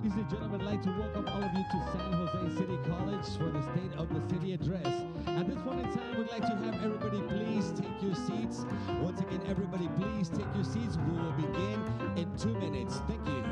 Ladies and gentlemen, I'd like to welcome all of you to San Jose City College for the State of the City address. At this point in time, we'd like to have everybody please take your seats. Once again, everybody please take your seats. We will begin in 2 minutes. Thank you.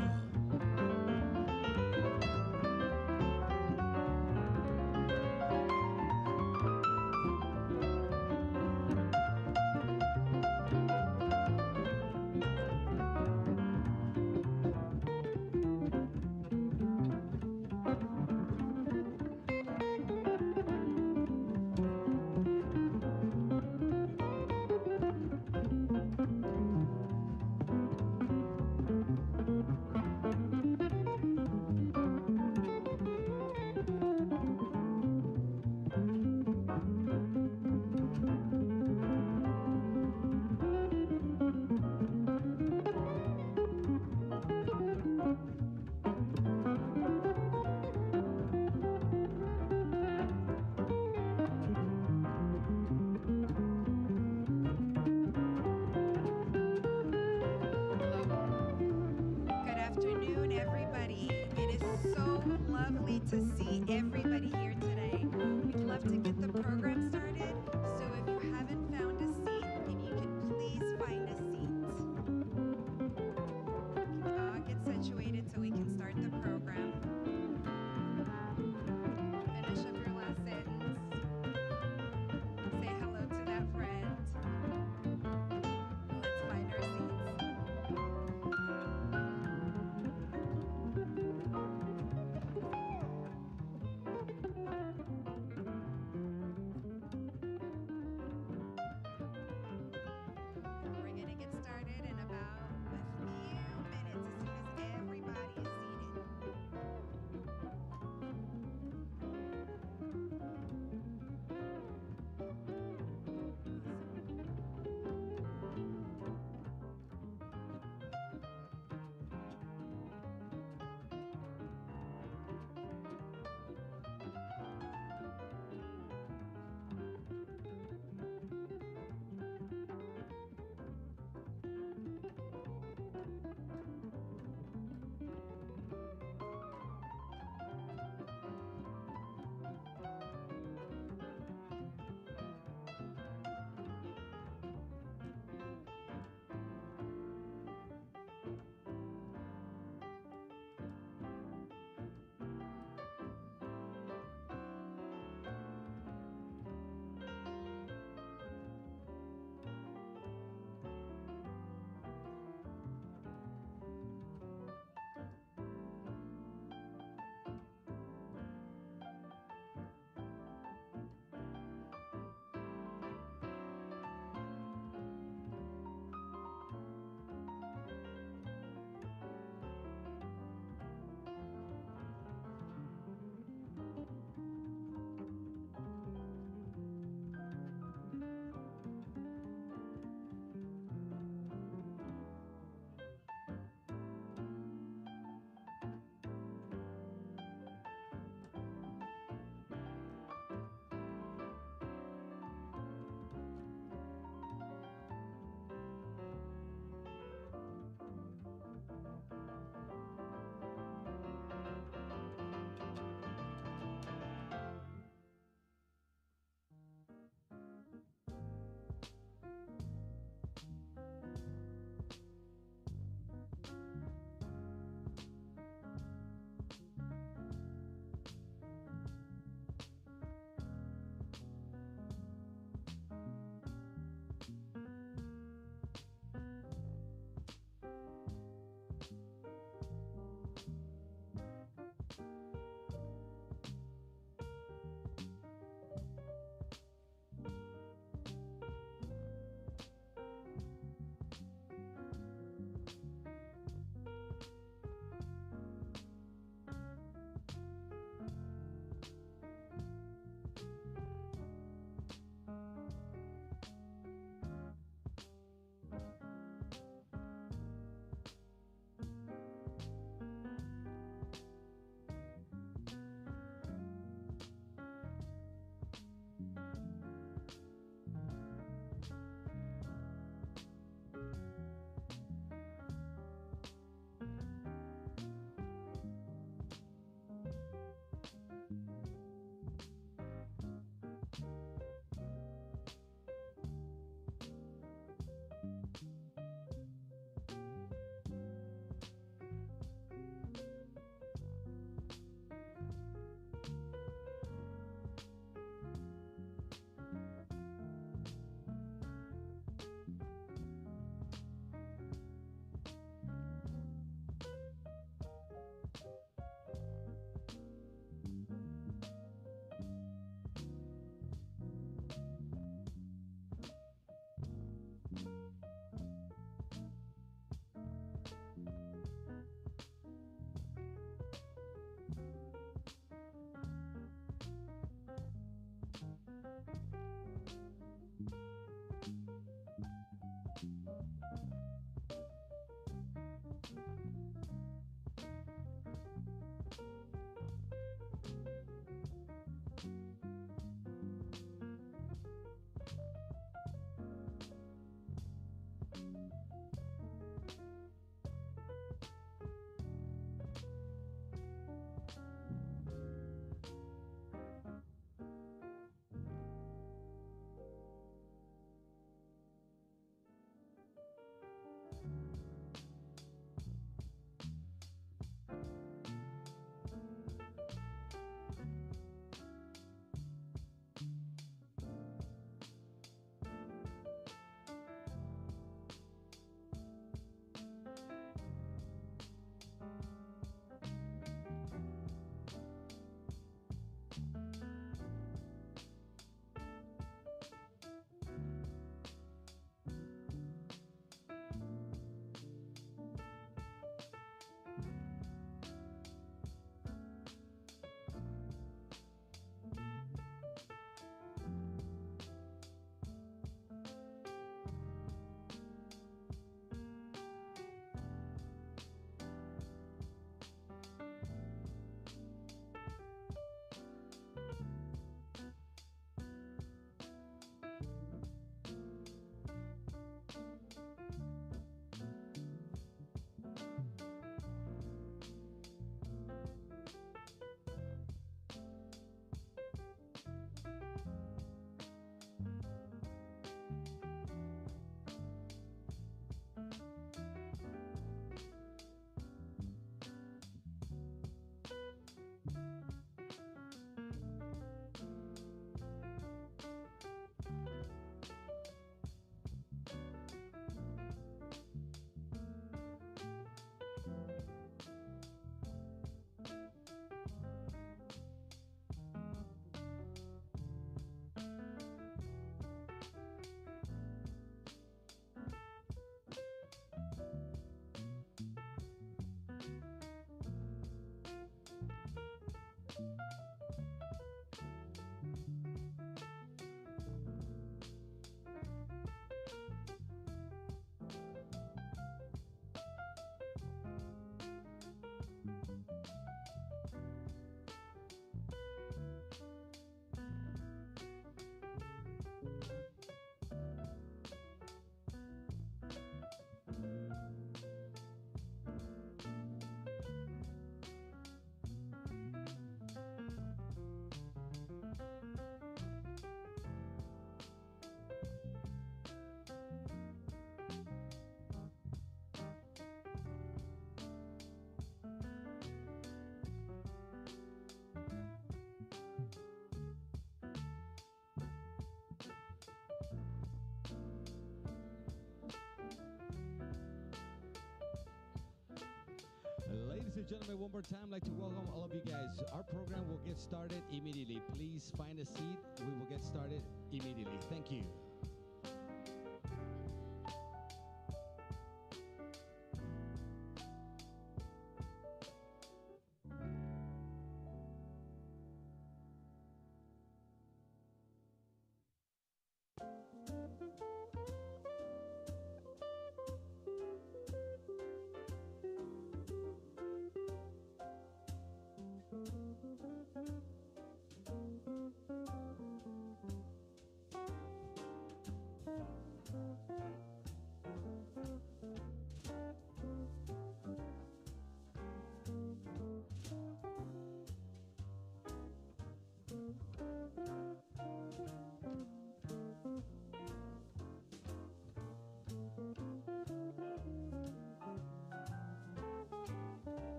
and gentlemen, one more time, I'd like to welcome all of you guys. Our program will get started immediately. Please find a seat. We will get started immediately. Thank you.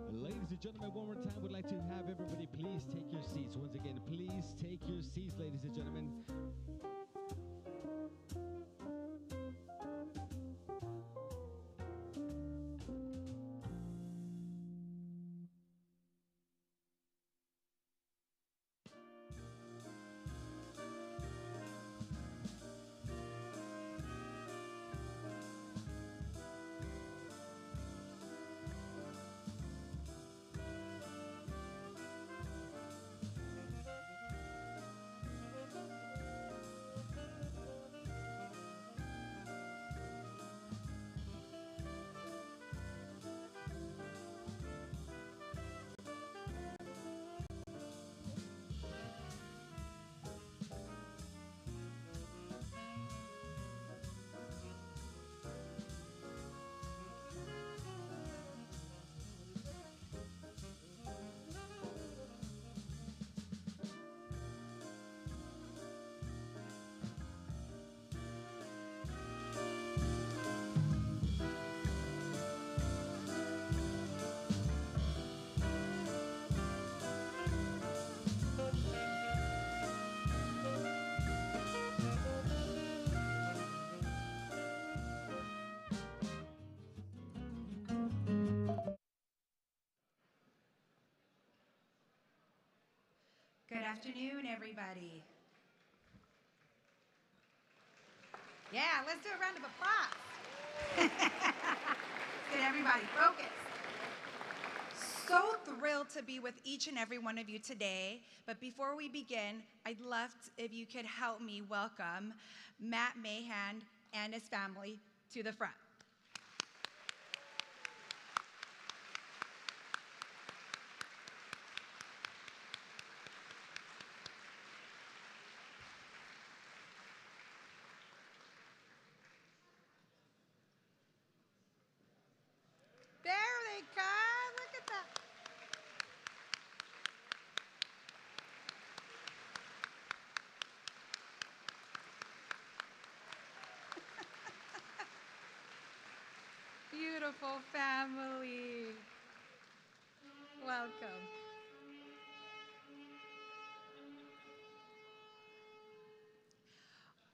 Ladies and gentlemen, one more time, we'd like to have everybody please take your seats. Once again, please take your seats, ladies and gentlemen. Good afternoon, everybody. Yeah, let's do a round of applause. Get everybody focused. So thrilled to be with each and every one of you today. But before we begin, I'd love if you could help me welcome Matt Mahan and his family to the front. There they come. Look at that. Beautiful family. Welcome.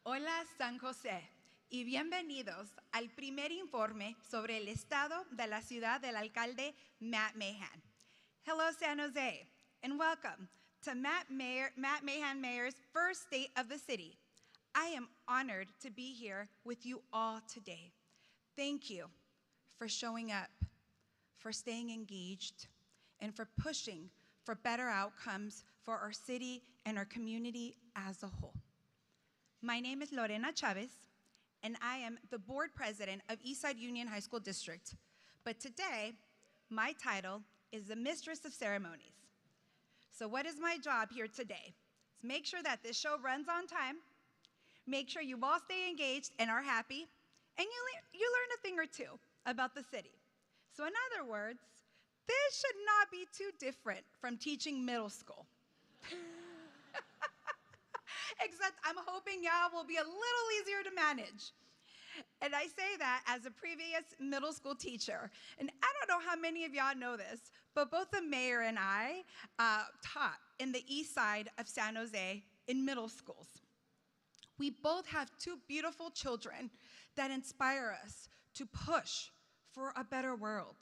Hola, San José, y bienvenidos al primer informe sobre el estado de la ciudad del alcalde Matt Mahan. Hello, San Jose, and welcome to Matt Mahan Mayor's first state of the city. I am honored to be here with you all today. Thank you for showing up, for staying engaged, and for pushing for better outcomes for our city and our community as a whole. My name is Lorena Chavez, and I am the board president of Eastside Union High School District. But today, my title is the Mistress of Ceremonies. So what is my job here today? It's make sure that this show runs on time, make sure you all stay engaged and are happy, and you learn a thing or two about the city. So in other words, this should not be too different from teaching middle school. Except I'm hoping y'all will be a little easier to manage. And I say that as a previous middle school teacher. And I don't know how many of y'all know this, but both the mayor and I taught in the east side of San Jose in middle schools. We both have two beautiful children that inspire us to push for a better world.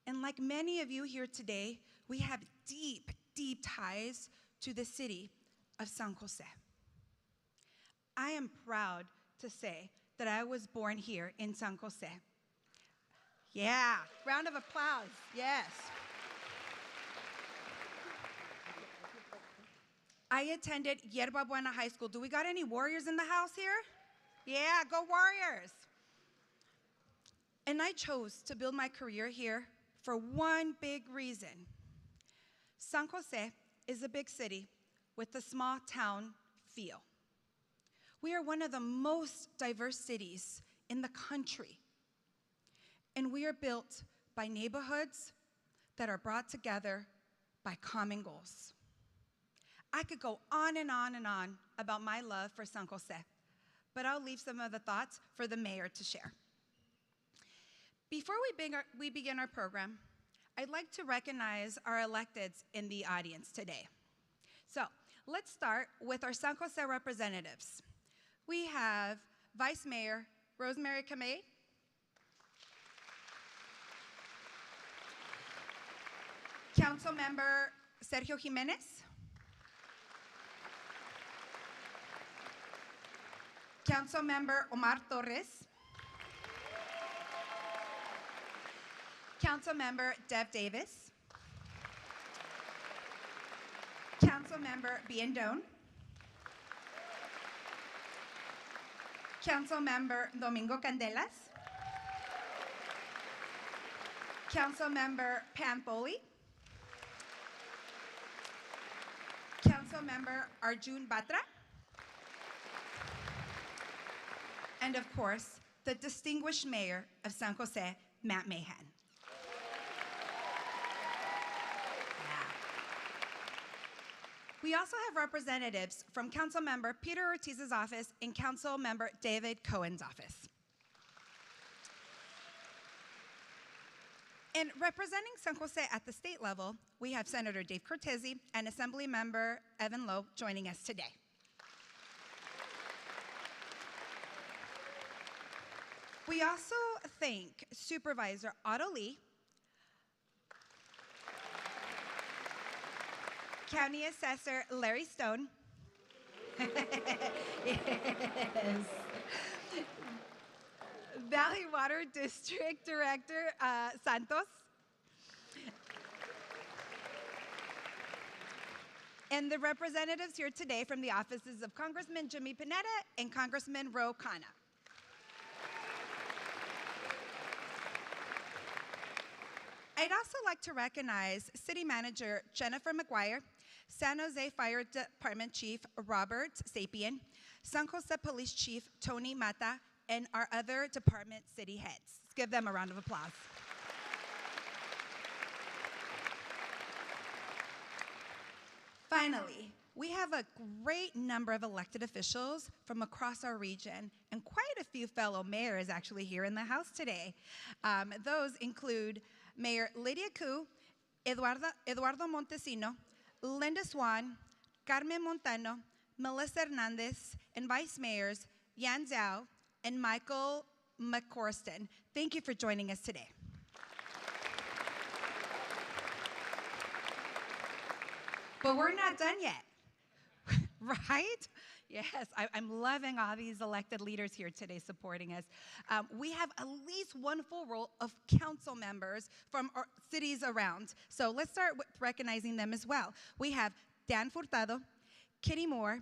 And like many of you here today, we have deep, deep ties to the city of San Jose. I am proud to say that I was born here in San Jose. Yeah, round of applause, yes. I attended Yerba Buena High School. Do we got any Warriors in the house here? Yeah, go Warriors. And I chose to build my career here for one big reason. San Jose is a big city with a small town feel. We are one of the most diverse cities in the country. And we are built by neighborhoods that are brought together by common goals. I could go on and on and on about my love for San Jose, but I'll leave some of the thoughts for the mayor to share. Before we begin our program, I'd like to recognize our electeds in the audience today. So let's start with our San Jose representatives. We have Vice Mayor Rosemary Kamei, Councilmember Sergio Jimenez, Councilmember Omar Torres, Councilmember Dev Davis, Councilmember Bien Doan, Councilmember Domingo Candelas, Councilmember Pam Foley, Councilmember Arjun Batra, and of course, the distinguished mayor of San Jose, Matt Mahan. We also have representatives from Councilmember Peter Ortiz's office and Councilmember David Cohen's office. And representing San Jose at the state level, we have Senator Dave Cortese and Assemblymember Evan Lowe joining us today. We also thank Supervisor Otto Lee, County Assessor Larry Stone, yes. Valley Water District Director Santos, and the representatives here today from the offices of Congressman Jimmy Panetta and Congressman Ro Khanna. I'd also like to recognize City Manager Jennifer McGuire, San Jose Fire Department Chief Robert Sapien, San Jose Police Chief Tony Mata, and our other department city heads. Let's give them a round of applause. Finally, we have a great number of elected officials from across our region, and quite a few fellow mayors actually here in the house today. Those include Mayor Lydia Ku, Eduardo Montesino, Linda Swan, Carmen Montano, Melissa Hernandez, and Vice Mayors Yan Zhao and Michael McCorston. Thank you for joining us today. But we're not done yet, right? Yes, I'm loving all these elected leaders here today supporting us. We have at least one full roll of council members from our cities around. So let's start with recognizing them as well. We have Dan Furtado, Kitty Moore,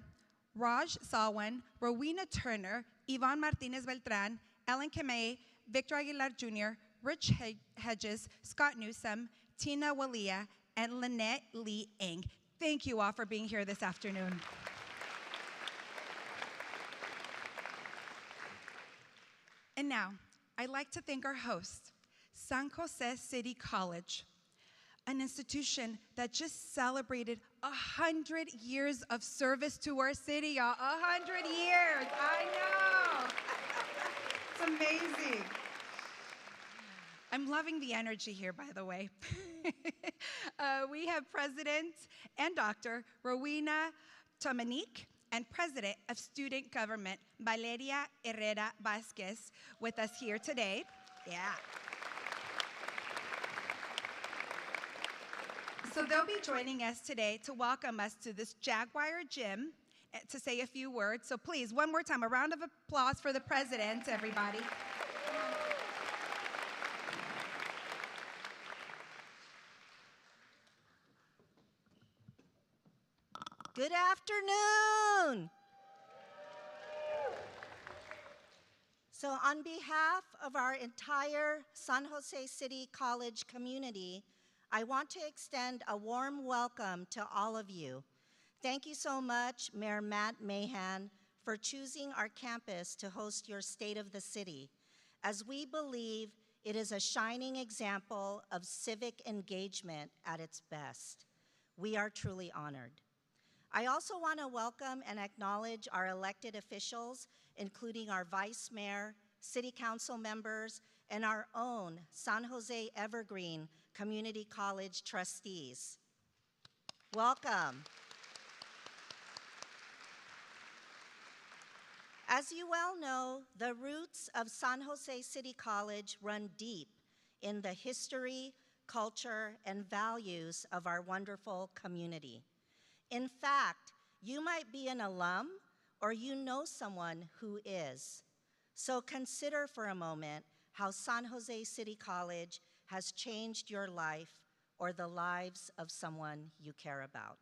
Raj Salwan, Rowena Turner, Yvonne Martinez Beltran, Ellen Kamei, Victor Aguilar Jr., Rich Hedges, Scott Newsom, Tina Walia, and Lynette Lee Eng. Thank you all for being here this afternoon. And now, I'd like to thank our host, San Jose City College, an institution that just celebrated 100 years of service to our city, y'all. 100 years, I know. It's amazing. I'm loving the energy here, by the way. We have President and Dr. Rowena Tomanique and President of Student Government, Valeria Herrera Vasquez, with us here today. Yeah. So they'll be joining us today to welcome us to this Jaguar gym to say a few words. So please, one more time, a round of applause for the president, everybody. Good afternoon. So on behalf of our entire San Jose City College community, I want to extend a warm welcome to all of you. Thank you so much, Mayor Matt Mahan, for choosing our campus to host your State of the City, as we believe it is a shining example of civic engagement at its best. We are truly honored. I also want to welcome and acknowledge our elected officials, including our Vice Mayor, City Council members, and our own San Jose Evergreen Community College trustees. Welcome. As you well know, the roots of San Jose City College run deep in the history, culture, and values of our wonderful community. In fact, you might be an alum or you know someone who is. So consider for a moment how San Jose City College has changed your life or the lives of someone you care about.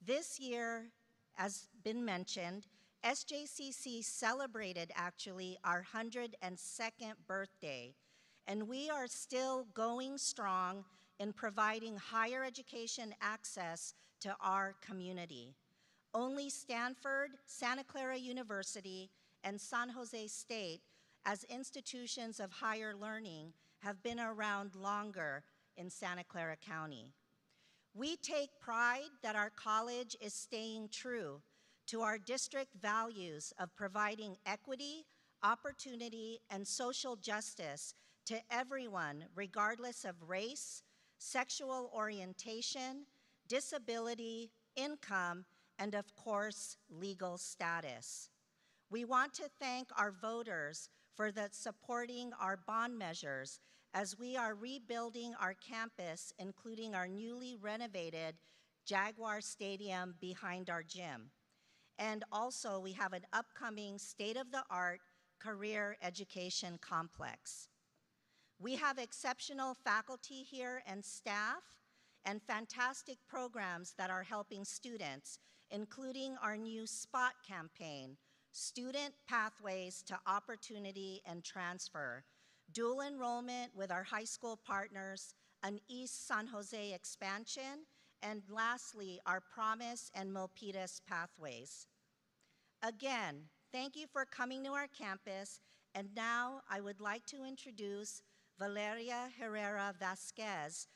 This year, as been mentioned, SJCC celebrated actually our 102nd birthday, and we are still going strong in providing higher education access to our community. Only Stanford, Santa Clara University, and San Jose State, as institutions of higher learning, have been around longer in Santa Clara County. We take pride that our college is staying true to our district values of providing equity, opportunity, and social justice to everyone, regardless of race, sexual orientation, disability, income, and of course, legal status. We want to thank our voters for supporting our bond measures as we are rebuilding our campus, including our newly renovated Jaguar Stadium behind our gym. And also, we have an upcoming state-of-the-art career education complex. We have exceptional faculty here and staff, and fantastic programs that are helping students, including our new SPOT campaign, Student Pathways to Opportunity and Transfer, dual enrollment with our high school partners, an East San Jose expansion, and lastly, our Promise and Milpitas Pathways. Again, thank you for coming to our campus, and now I would like to introduce Valeria Herrera Vasquez,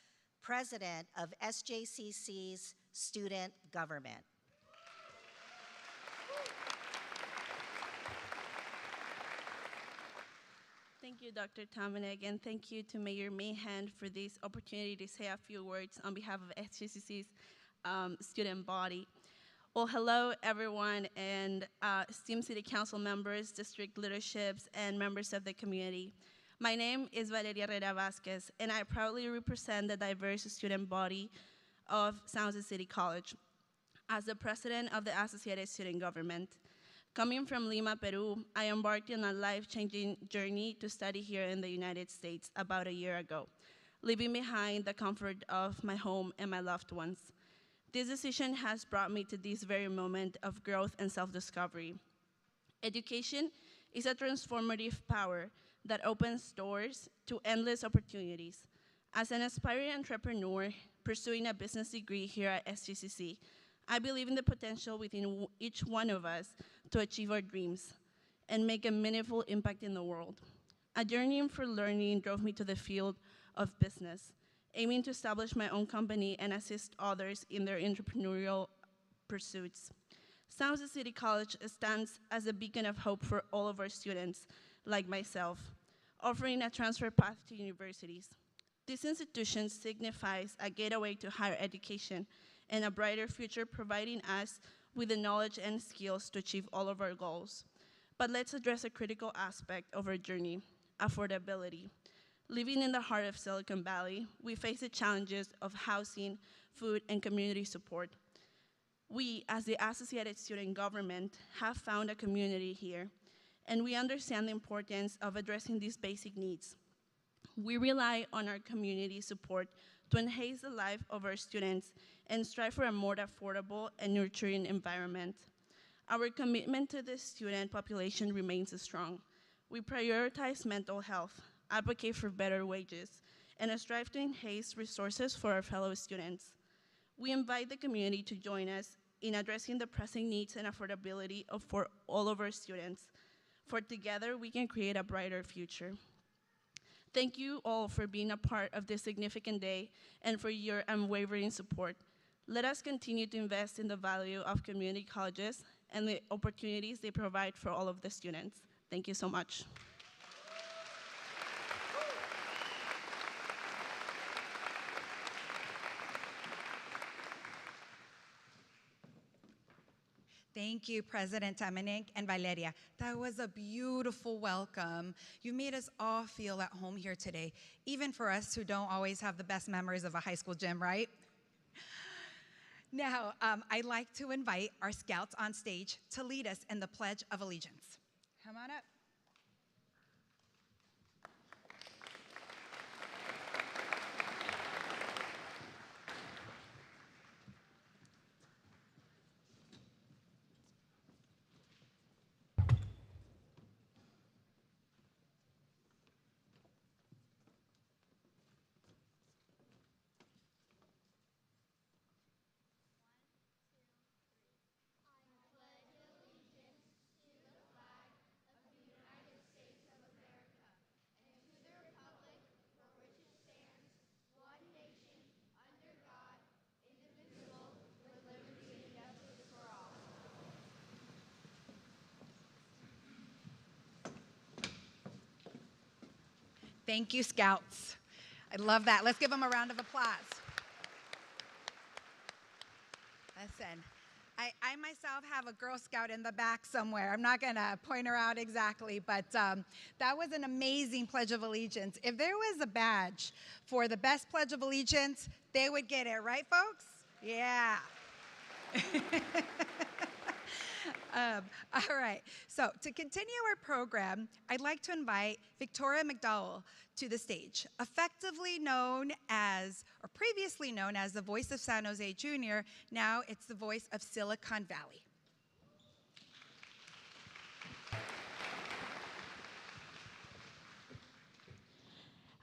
President of SJCC's Student Government. Thank you, Dr. Tomanique, and thank you to Mayor Mahan for this opportunity to say a few words on behalf of SJCC's student body. Well, hello, everyone, and esteemed City Council members, district leaderships, and members of the community. My name is Valeria Herrera Vasquez, and I proudly represent the diverse student body of San Jose City College as the president of the Associated Student Government. Coming from Lima, Peru, I embarked on a life-changing journey to study here in the United States about a year ago, leaving behind the comfort of my home and my loved ones. This decision has brought me to this very moment of growth and self-discovery. Education is a transformative power that opens doors to endless opportunities. As an aspiring entrepreneur pursuing a business degree here at SJCC, I believe in the potential within each one of us to achieve our dreams and make a meaningful impact in the world. A yearning for learning drove me to the field of business, aiming to establish my own company and assist others in their entrepreneurial pursuits. San Jose City College stands as a beacon of hope for all of our students, like myself, offering a transfer path to universities. This institution signifies a gateway to higher education and a brighter future, providing us with the knowledge and skills to achieve all of our goals. But let's address a critical aspect of our journey: affordability. Living in the heart of Silicon Valley, we face the challenges of housing, food, and community support. We, as the Associated Student Government, have found a community here, and we understand the importance of addressing these basic needs. We rely on our community support to enhance the life of our students and strive for a more affordable and nurturing environment. Our commitment to the student population remains strong. We prioritize mental health, advocate for better wages, and strive to enhance resources for our fellow students. We invite the community to join us in addressing the pressing needs and affordability for all of our students. For together, we can create a brighter future. Thank you all for being a part of this significant day and for your unwavering support. Let us continue to invest in the value of community colleges and the opportunities they provide for all of the students. Thank you so much. Thank you, President Dominic and Valeria. That was a beautiful welcome. You made us all feel at home here today, even for us who don't always have the best memories of a high school gym, right? Now, I'd like to invite our scouts on stage to lead us in the Pledge of Allegiance. Come on up. Thank you, Scouts. I love that. Let's give them a round of applause. Listen, I myself have a Girl Scout in the back somewhere. I'm not going to point her out exactly, but that was an amazing Pledge of Allegiance. If there was a badge for the best Pledge of Allegiance, they would get it, right, folks? Yeah. All right, so to continue our program, I'd like to invite Victoria McDowell to the stage, effectively known as, or previously known as the voice of San Jose Junior. Now it's the voice of Silicon Valley.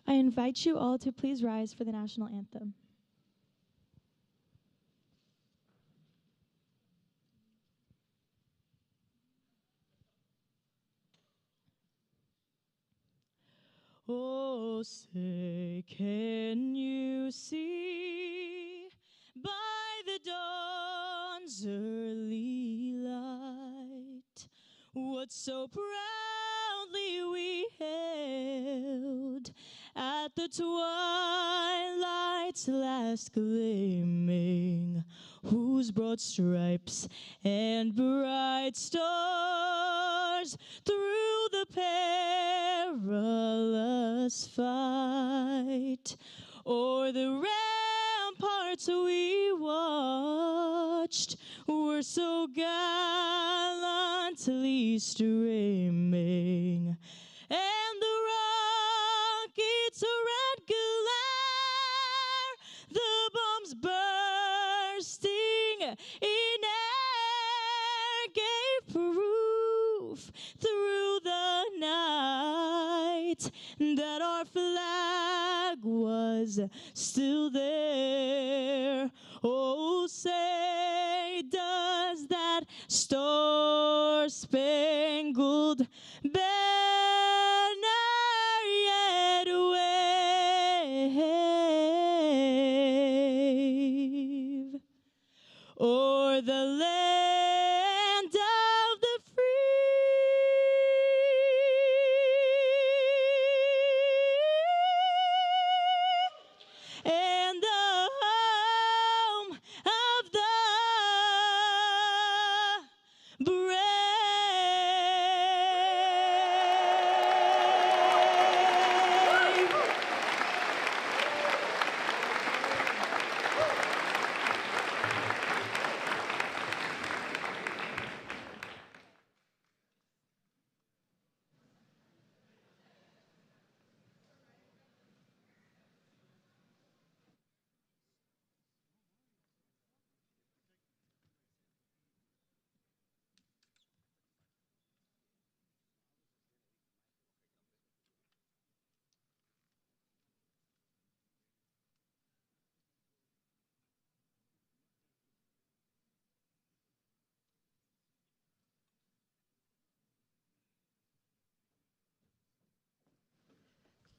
I invite you all to please rise for the national anthem. Oh, say, can you see by the dawn's early light what so proudly we hailed at the twilight's last gleaming, whose broad stripes and bright stars through the perilous fight o'er the ramparts we watched were so gallantly streaming, and the rocket's red glare, the bombs bursting in air, gave proof through the night that our flag was still there. Oh, say, does that star-spangled banner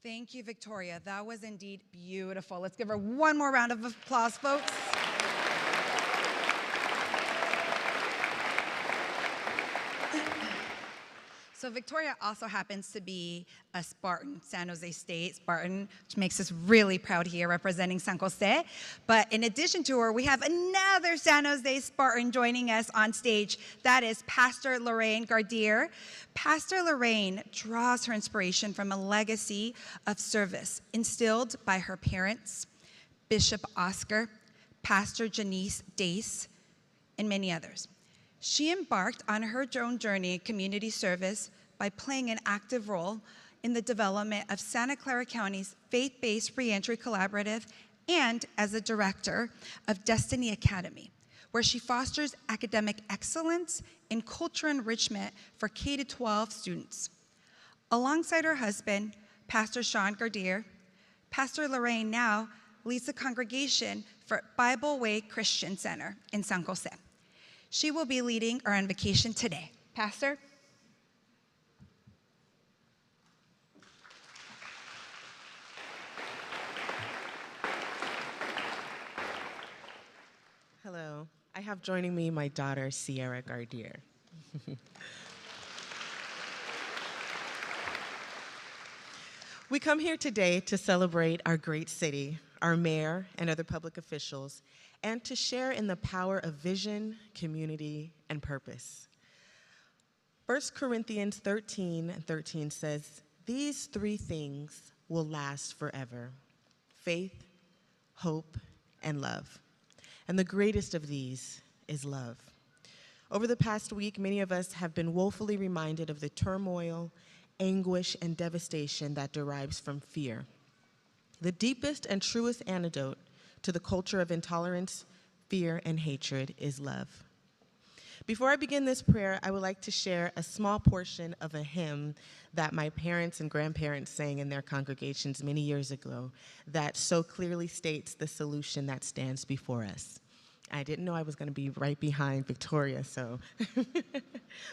Thank you, Victoria. That was indeed beautiful. Let's give her one more round of applause, folks. So Victoria also happens to be a Spartan, San Jose State Spartan, which makes us really proud here representing San Jose. But in addition to her, we have another San Jose Spartan joining us on stage. That is Pastor Lorraine Gardier. Pastor Lorraine draws her inspiration from a legacy of service instilled by her parents, Bishop Oscar, Pastor Janice Dace, and many others. She embarked on her own journey in community service by playing an active role in the development of Santa Clara County's faith-based reentry collaborative and as a director of Destiny Academy, where she fosters academic excellence and culture enrichment for K-12 students. Alongside her husband, Pastor Sean Gardier, Pastor Lorraine now leads the congregation for Bible Way Christian Center in San Jose. She will be leading our invocation today. Pastor? Hello. I have joining me my daughter, Sierra Gardier. We come here today to celebrate our great city, our mayor, and other public officials, and to share in the power of vision, community, and purpose. 1 Corinthians 13:13 says, "These three things will last forever: faith, hope, and love. And the greatest of these is love." Over the past week, many of us have been woefully reminded of the turmoil, anguish, and devastation that derives from fear. The deepest and truest antidote to the culture of intolerance, fear, and hatred is love. Before I begin this prayer, I would like to share a small portion of a hymn that my parents and grandparents sang in their congregations many years ago that so clearly states the solution that stands before us. I didn't know I was going to be right behind Victoria, so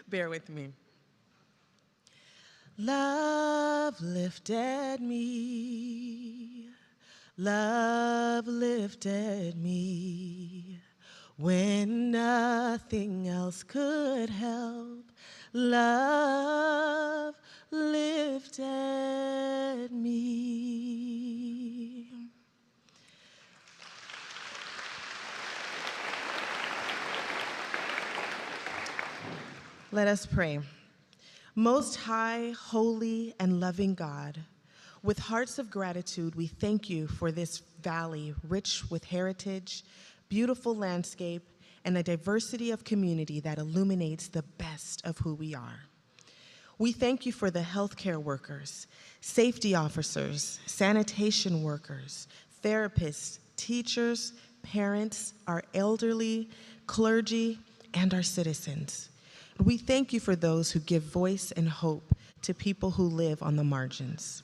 bear with me. Love lifted me, love lifted me, when nothing else could help. Love lifted me. Let us pray. Most high, holy, and loving God, with hearts of gratitude, we thank you for this valley rich with heritage, beautiful landscape, and a diversity of community that illuminates the best of who we are. We thank you for the healthcare workers, safety officers, sanitation workers, therapists, teachers, parents, our elderly, clergy, and our citizens. We thank you for those who give voice and hope to people who live on the margins.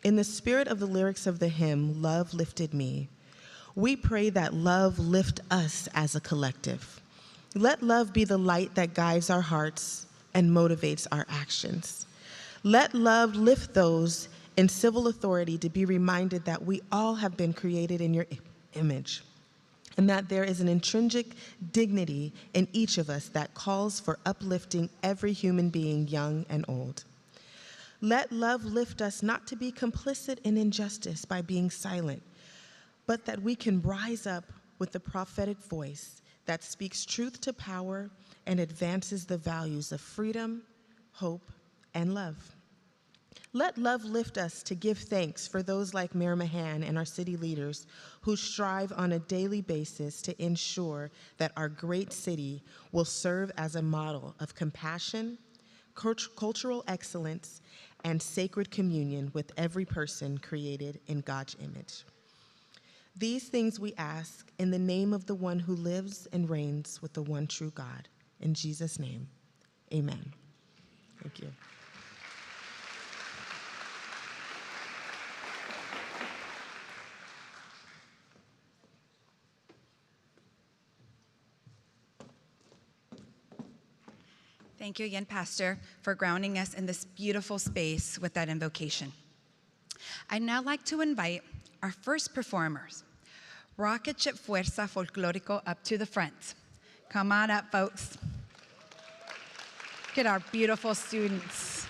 In the spirit of the lyrics of the hymn, "Love Lifted Me," we pray that love lift us as a collective. Let love be the light that guides our hearts and motivates our actions. Let love lift those in civil authority to be reminded that we all have been created in your image, and that there is an intrinsic dignity in each of us that calls for uplifting every human being, young and old. Let love lift us not to be complicit in injustice by being silent, but that we can rise up with the prophetic voice that speaks truth to power and advances the values of freedom, hope, and love. Let love lift us to give thanks for those like Mayor Mahan and our city leaders who strive on a daily basis to ensure that our great city will serve as a model of compassion, cultural excellence, and sacred communion with every person created in God's image. These things we ask in the name of the one who lives and reigns with the one true God. In Jesus' name, amen. Thank you. Thank you again, Pastor, for grounding us in this beautiful space with that invocation. I'd now like to invite our first performers, Rocket Ship Fuerza Folklórico, up to the front. Come on up, folks. Look at our beautiful students.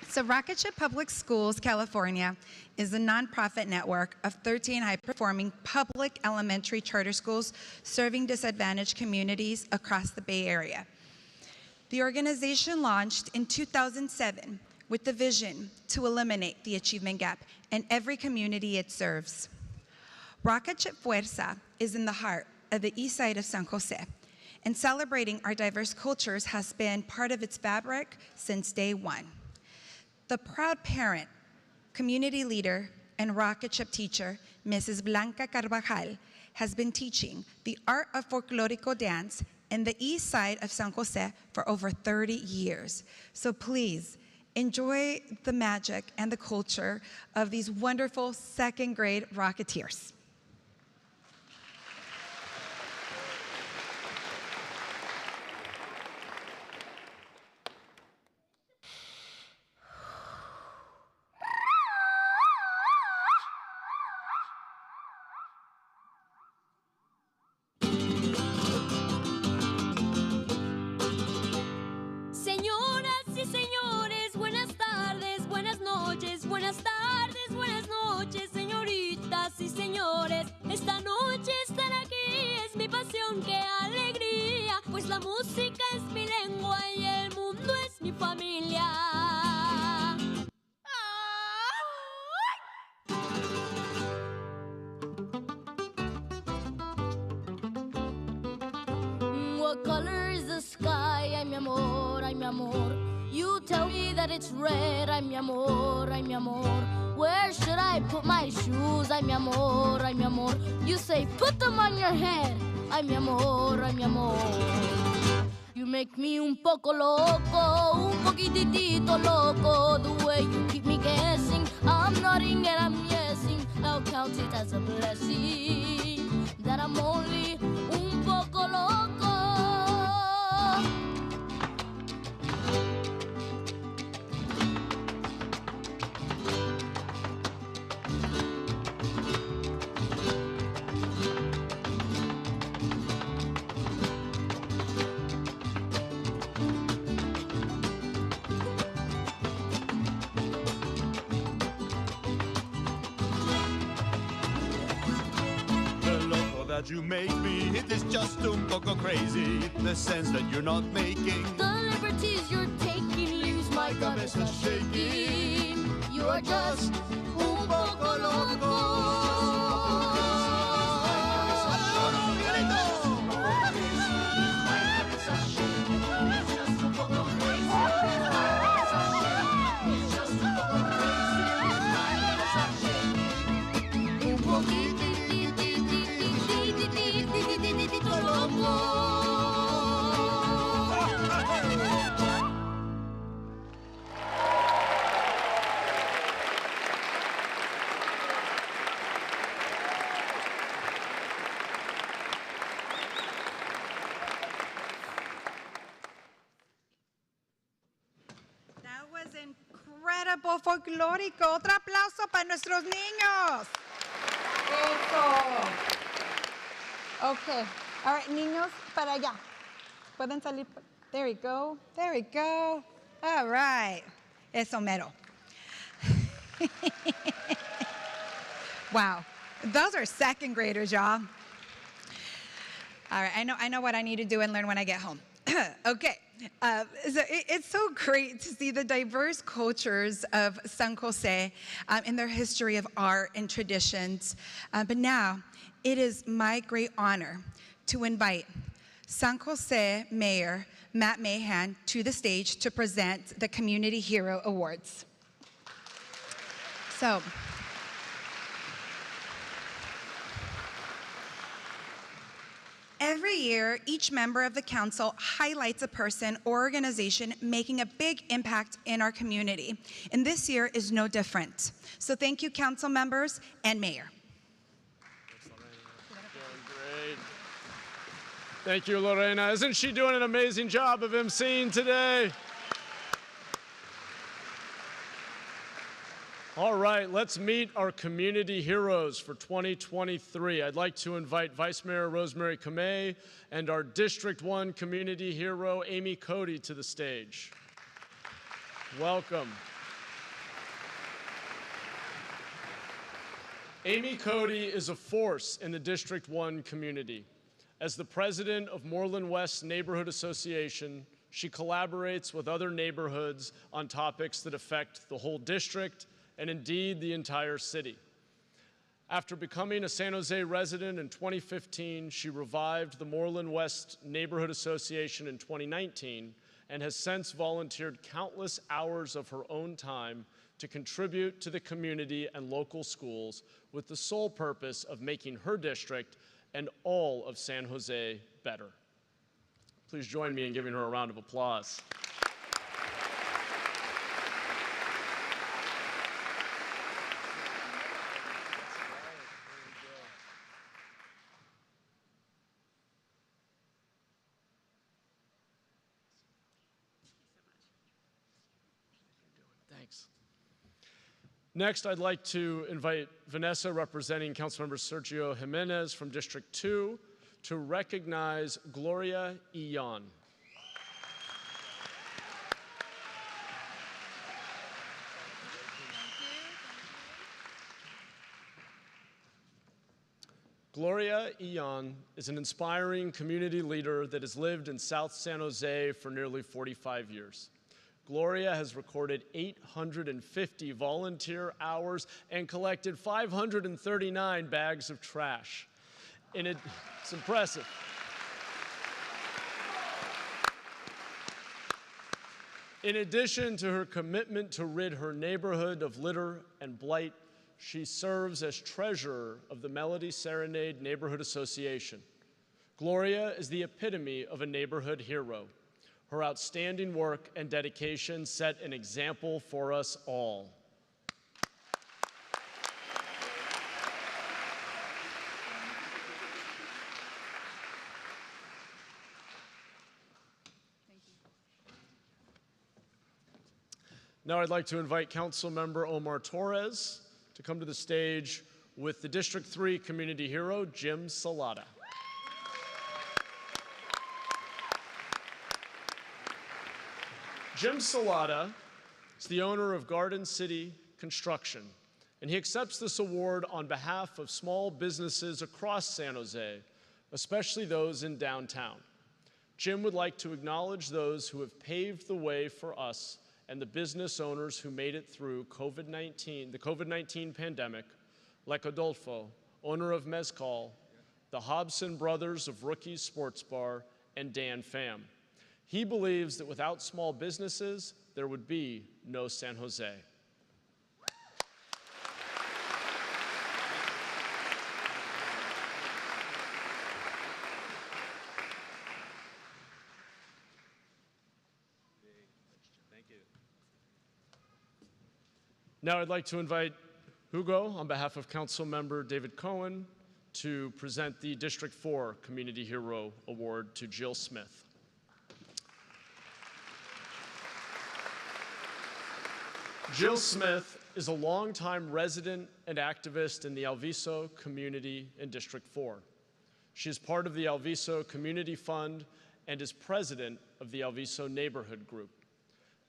So Rocket Ship Public Schools, California, is a nonprofit network of 13 high-performing public elementary charter schools serving disadvantaged communities across the Bay Area. The organization launched in 2007 with the vision to eliminate the achievement gap in every community it serves. Rocket Ship Fuerza is in the heart of the east side of San Jose, and celebrating our diverse cultures has been part of its fabric since day one. The proud parent, community leader, and Rocket Ship teacher, Mrs. Blanca Carvajal, has been teaching the art of folklorico dance in the east side of San Jose for over 30 years. So please, enjoy the magic and the culture of these wonderful second grade Rocketeers. Buenas tardes, buenas noches, señoritas y señores. Esta noche estar aquí es mi pasión, qué alegría, pues la música es mi lengua y el mundo es mi familia. What color is the sky? Ay, mi amor, ay, mi amor. You tell me that it's red, ay mi amor, ay mi amor. Where should I put my shoes, ay mi amor, ay mi amor. You say put them on your head, ay mi amor, ay mi amor. You make me un poco loco, un poquitito loco. The way you keep me guessing, I'm nodding and I'm yesing. I'll count it as a blessing that I'm only un poco loco. That you make me, it is just un poco crazy, the sense that you're not making the liberties you're taking leaves my cabeza shaking. You are just un poco loco. Incredible folclórico. Otro aplauso para nuestros niños. Eso. Okay. All right, niños, para allá. Pueden salir. There we go. There we go. All right. Eso mero. Wow. Those are second graders, y'all. All right. I know what I need to do and learn when I get home. Okay. So it's so great to see the diverse cultures of San Jose in their history of art and traditions. But now, it is my great honor to invite San Jose Mayor Matt Mahan to the stage to present the Community Hero Awards. So, every year, each member of the council highlights a person or organization making a big impact in our community. And this year is no different. So thank you, council members and mayor. Great. Thank you, Lorena. Isn't she doing an amazing job of emceeing today? All right, let's meet our community heroes for 2023. I'd like to invite Vice Mayor Rosemary Kamei and our District 1 community hero, Amy Cody, to the stage. Welcome. Amy Cody is a force in the District 1 community. As the president of Moreland West Neighborhood Association, she collaborates with other neighborhoods on topics that affect the whole district and indeed the entire city. After becoming a San Jose resident in 2015, she revived the Moreland West Neighborhood Association in 2019 and has since volunteered countless hours of her own time to contribute to the community and local schools with the sole purpose of making her district and all of San Jose better. Please join me in giving her a round of applause. Thanks. Next, I'd like to invite Vanessa, representing Councilmember Sergio Jimenez from District 2, to recognize Gloria Ion. Gloria Ion is an inspiring community leader that has lived in South San Jose for nearly 45 years. Gloria has recorded 850 volunteer hours and collected 539 bags of trash. It's impressive. In addition to her commitment to rid her neighborhood of litter and blight, she serves as treasurer of the Melody Serenade Neighborhood Association. Gloria is the epitome of a neighborhood hero. Her outstanding work and dedication set an example for us all. Now I'd like to invite Councilmember Omar Torres to come to the stage with the District 3 community hero, Jim Salata. Jim Salata is the owner of Garden City Construction, and he accepts this award on behalf of small businesses across San Jose, especially those in downtown. Jim would like to acknowledge those who have paved the way for us and the business owners who made it through the COVID-19 pandemic, like Adolfo, owner of Mezcal, the Hobson brothers of Rookies Sports Bar, and Dan Pham. He believes that without small businesses, there would be no San Jose. Thank you. Now I'd like to invite Hugo, on behalf of Councilmember David Cohen, to present the District 4 Community Hero Award to Jill Smith. Jill Smith is a longtime resident and activist in the Alviso community in District 4. She is part of the Alviso Community Fund and is president of the Alviso Neighborhood Group.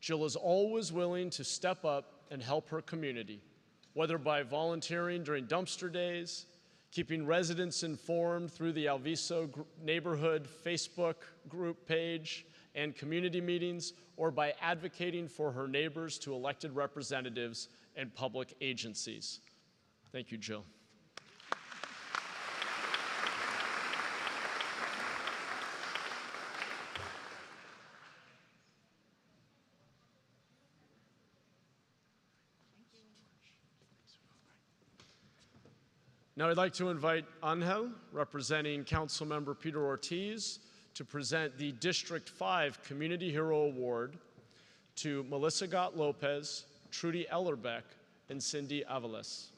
Jill is always willing to step up and help her community, whether by volunteering during dumpster days, keeping residents informed through the Alviso Neighborhood Facebook group page and community meetings, or by advocating for her neighbors to elected representatives and public agencies. Thank you, Jill. Now I'd like to invite Angel, representing Councilmember Peter Ortiz, to present the District 5 Community Hero Award to Melissa Gott Lopez, Trudy Ellerbeck, and Cindy Avalos.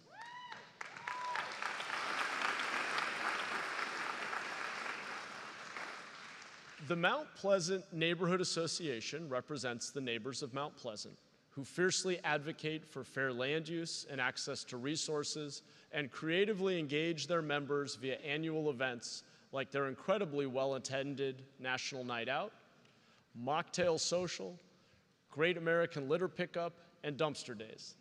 The Mount Pleasant Neighborhood Association represents the neighbors of Mount Pleasant who fiercely advocate for fair land use and access to resources and creatively engage their members via annual events like their incredibly well-attended National Night Out, Mocktail Social, Great American Litter Pickup, and Dumpster Days.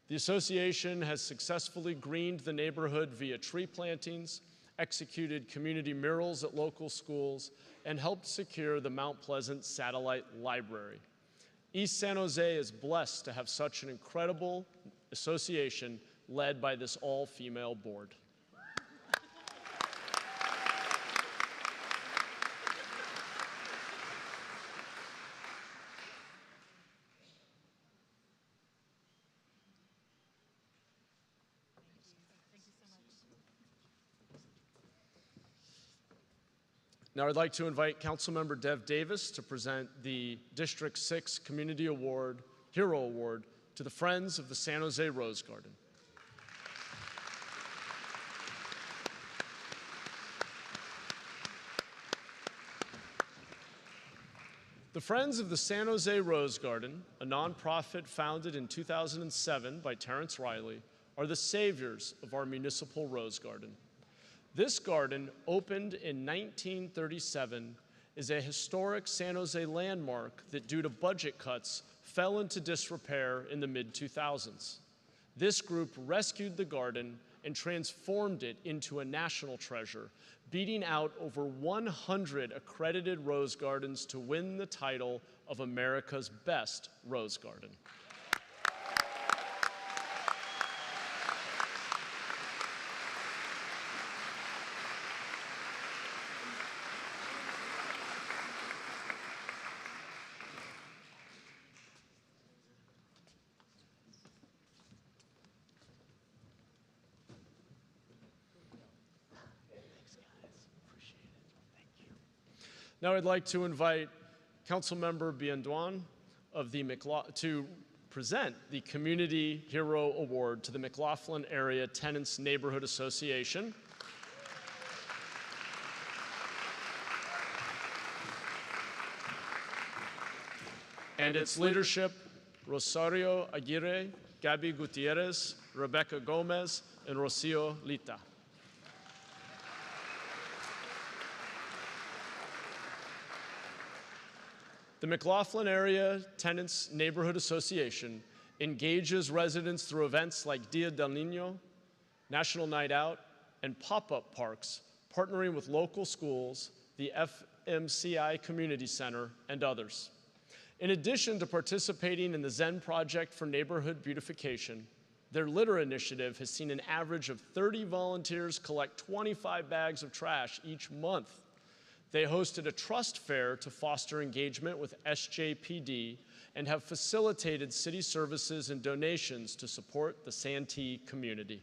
The association has successfully greened the neighborhood via tree plantings, executed community murals at local schools, and helped secure the Mount Pleasant Satellite Library. East San Jose is blessed to have such an incredible association led by this all-female board. Now I'd like to invite Councilmember Dev Davis to present the District 6 Community Award, Hero Award, to the Friends of the San Jose Rose Garden. The Friends of the San Jose Rose Garden, a nonprofit founded in 2007 by Terrence Riley, are the saviors of our municipal rose garden. This garden, opened in 1937, is a historic San Jose landmark that, due to budget cuts, fell into disrepair in the mid-2000s. This group rescued the garden and transformed it into a national treasure, beating out over 100 accredited rose gardens to win the title of America's Best Rose Garden. Now I'd like to invite Councilmember Bienduan of the to present the Community Hero Award to the McLaughlin Area Tenants Neighborhood Association. And its leadership, Rosario Aguirre, Gabby Gutierrez, Rebecca Gomez, and Rocio Lita. The McLaughlin Area Tenants Neighborhood Association engages residents through events like Dia del Niño, National Night Out, and pop-up parks, partnering with local schools, the FMCI Community Center, and others. In addition to participating in the Zen Project for Neighborhood Beautification, their litter initiative has seen an average of 30 volunteers collect 25 bags of trash each month. They hosted a trust fair to foster engagement with SJPD and have facilitated city services and donations to support the Santee community.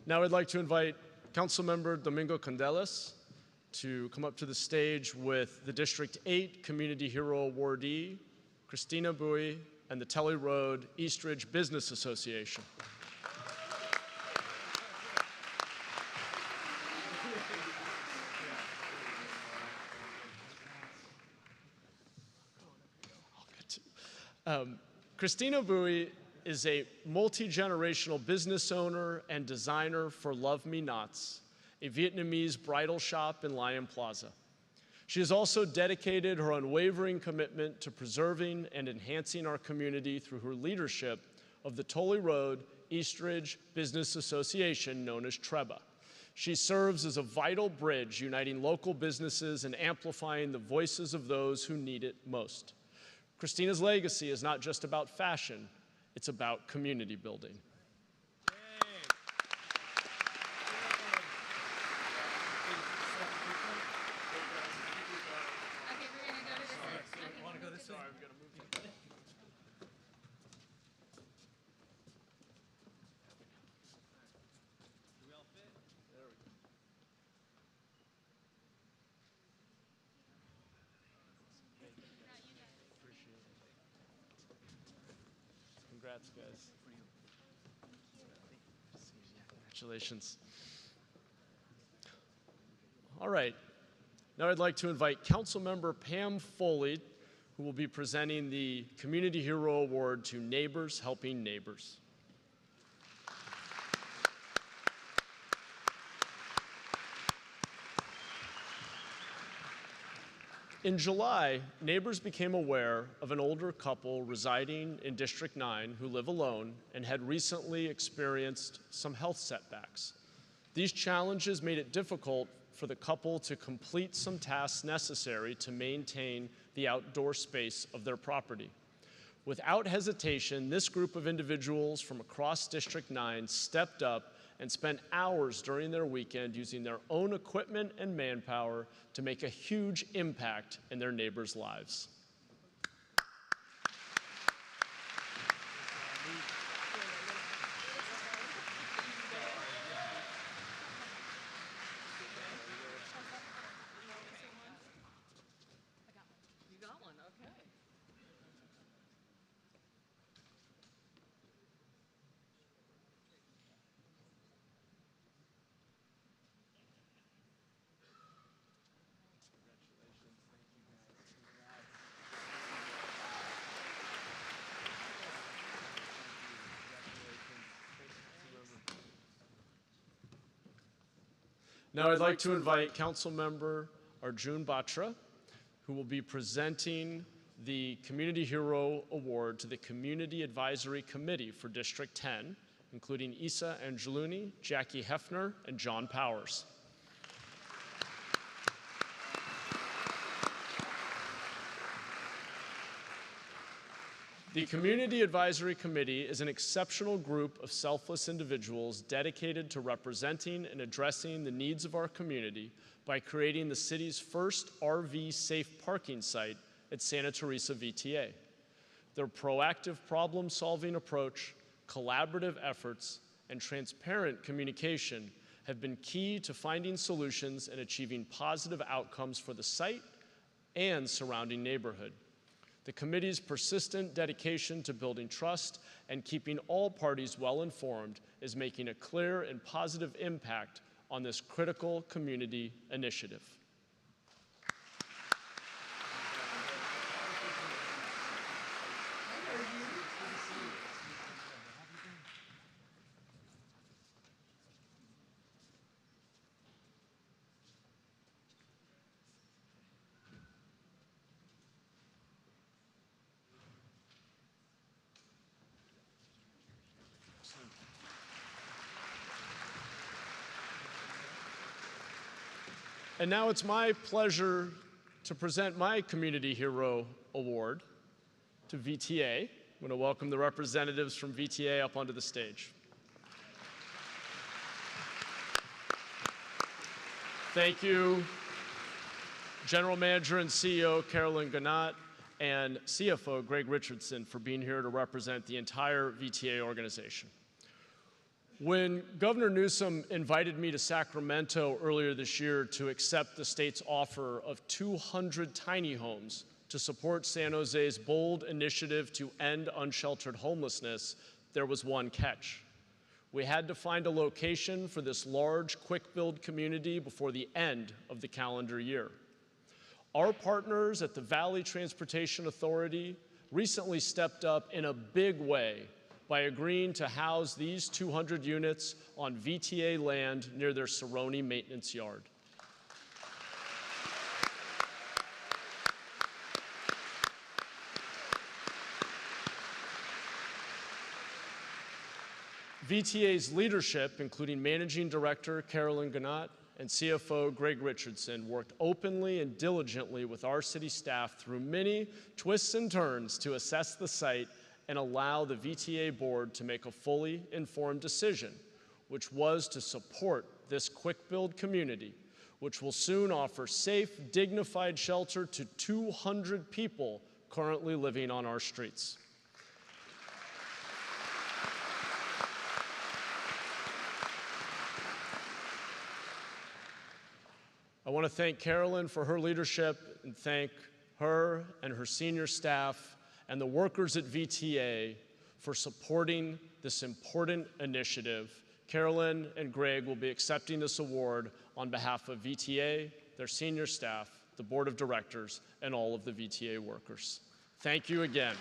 Now I'd like to invite Councilmember Domingo Candelas to come up to the stage with the District 8 Community Hero Awardee, Christina Bowie, and the Telly Road Eastridge Business Association. Christina Bowie is a multi-generational business owner and designer for Love Me Nots, a Vietnamese bridal shop in Lion Plaza. She has also dedicated her unwavering commitment to preserving and enhancing our community through her leadership of the Tully Road Eastridge Business Association, known as TREBA. She serves as a vital bridge uniting local businesses and amplifying the voices of those who need it most. Christina's legacy is not just about fashion, it's about community building. Congrats, guys. Congratulations. All right. Now I'd like to invite Councilmember Pam Foley, who will be presenting the Community Hero Award to Neighbors Helping Neighbors. In July, neighbors became aware of an older couple residing in District 9 who live alone and had recently experienced some health setbacks. These challenges made it difficult for the couple to complete some tasks necessary to maintain the outdoor space of their property. Without hesitation, this group of individuals from across District 9 stepped up and spent hours during their weekend using their own equipment and manpower to make a huge impact in their neighbors' lives. Now I'd like to invite Councilmember Arjun Batra, who will be presenting the Community Hero Award to the Community Advisory Committee for District 10, including Isa Angeluni, Jackie Hefner, and John Powers. The Community Advisory Committee is an exceptional group of selfless individuals dedicated to representing and addressing the needs of our community by creating the city's first RV-safe parking site at Santa Teresa VTA. Their proactive problem-solving approach, collaborative efforts, and transparent communication have been key to finding solutions and achieving positive outcomes for the site and surrounding neighborhood. The committee's persistent dedication to building trust and keeping all parties well informed is making a clear and positive impact on this critical community initiative. And now it's my pleasure to present my Community Hero Award to VTA. I'm going to welcome the representatives from VTA up onto the stage. Thank you, General Manager and CEO Carolyn Gonat and CFO Greg Richardson for being here to represent the entire VTA organization. When Governor Newsom invited me to Sacramento earlier this year to accept the state's offer of 200 tiny homes to support San Jose's bold initiative to end unsheltered homelessness, there was one catch. We had to find a location for this large, quick-build community before the end of the calendar year. Our partners at the Valley Transportation Authority recently stepped up in a big way by agreeing to house these 200 units on VTA land near their Cerrone maintenance yard. VTA's leadership, including Managing Director Carolyn Gonat and CFO Greg Richardson, worked openly and diligently with our city staff through many twists and turns to assess the site and allow the VTA board to make a fully informed decision, which was to support this quick-build community, which will soon offer safe, dignified shelter to 200 people currently living on our streets. I want to thank Carolyn for her leadership and thank her and her senior staff and the workers at VTA for supporting this important initiative. Carolyn and Greg will be accepting this award on behalf of VTA, their senior staff, the board of directors, and all of the VTA workers. Thank you again.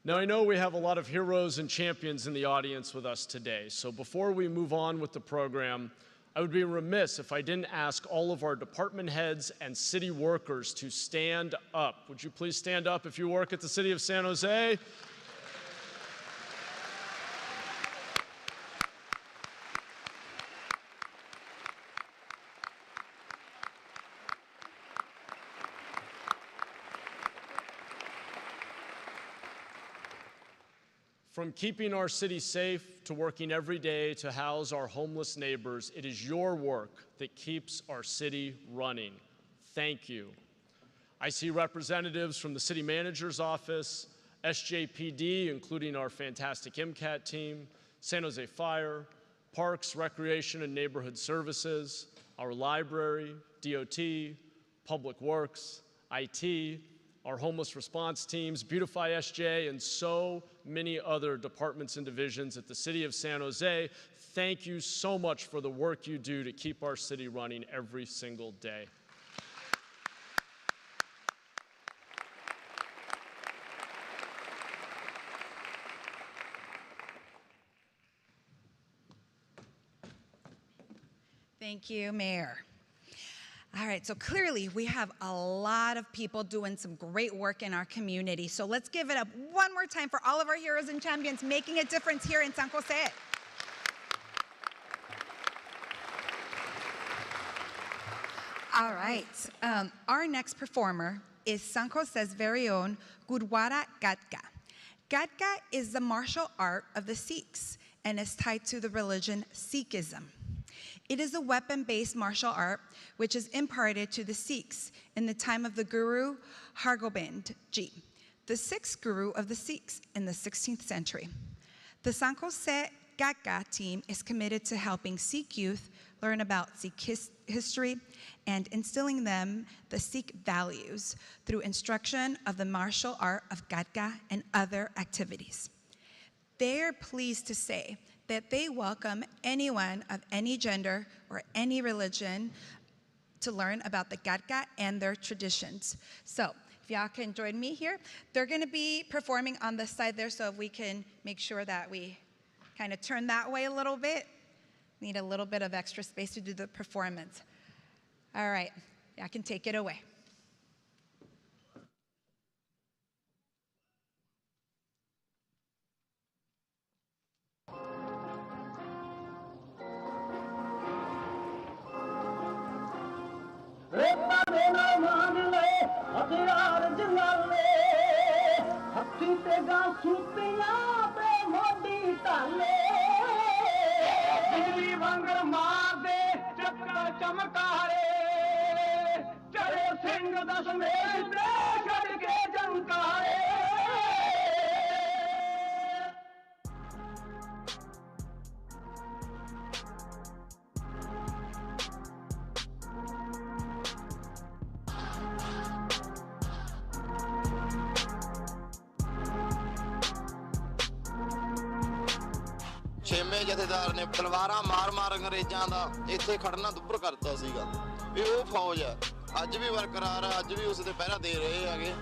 Now, I know we have a lot of heroes and champions in the audience with us today, so before we move on with the program, I would be remiss if I didn't ask all of our department heads and city workers to stand up. Would you please stand up if you work at the City of San Jose? From keeping our city safe to working every day to house our homeless neighbors, it is your work that keeps our city running. Thank you. I see representatives from the city manager's office, SJPD, including our fantastic MCAT team, San Jose Fire, Parks, Recreation, and Neighborhood Services, our library, DOT, Public Works, IT, our homeless response teams, Beautify SJ, and so many other departments and divisions at the City of San Jose. Thank you so much for the work you do to keep our city running every single day. Thank you, Mayor. All right, so clearly we have a lot of people doing some great work in our community. So let's give it up one more time for all of our heroes and champions making a difference here in San Jose. All right, our next performer is San Jose's very own Gurdwara Gadka. Gadka is the martial art of the Sikhs and is tied to the religion Sikhism. It is a weapon-based martial art which is imparted to the Sikhs in the time of the Guru Hargobind Ji, the sixth Guru of the Sikhs in the 16th century. The San Jose Gadka team is committed to helping Sikh youth learn about Sikh history and instilling them the Sikh values through instruction of the martial art of Gadka and other activities. They are pleased to say that they welcome anyone of any gender or any religion to learn about the Gadka and their traditions. So if y'all can join me here, they're gonna be performing on the side there, so if we can make sure that we kind of turn that way a little bit. Need a little bit of extra space to do the performance. All right, I can take it away. ਛੇਵੇਂ ਜਥੇਦਾਰ ਨੇ ਤਲਵਾਰਾਂ ਮਾਰ-ਮਾਰ ਅੰਗਰੇਜ਼ਾਂ ਦਾ ਇੱਥੇ ਖੜਨਾ ਦੁੱਭਰ ਕਰਤਾ ਸੀਗਾ। ਇਹ ਉਹ ਫੌਜ ਆ, ਅੱਜ ਵੀ ਬਰਕਰਾਰ ਆ, ਅੱਜ ਵੀ ਉਸ ਦੇ ਪਹਿਰਾ ਦੇ ਰਹੇ ਹੈਗੇ।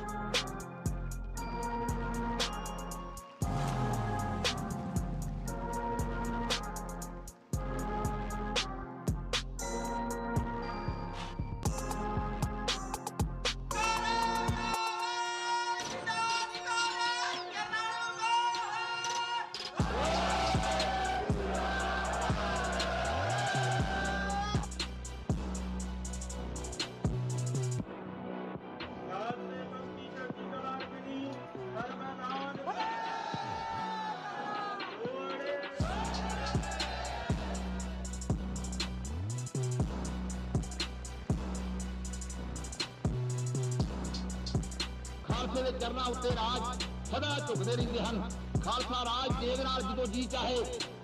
ਦੇ ਵਿੱਚ ਚਰਨਾਂ ਉੱਤੇ ਰਾਜ ਸਦਾ ਝੁਕਦੇ ਰਹਿੰਦੇ ਹਨ। ਖਾਲਸਾ ਰਾਜ ਦੇਵ ਨਾਲ ਜਦੋਂ ਜੀ ਚਾਹੇ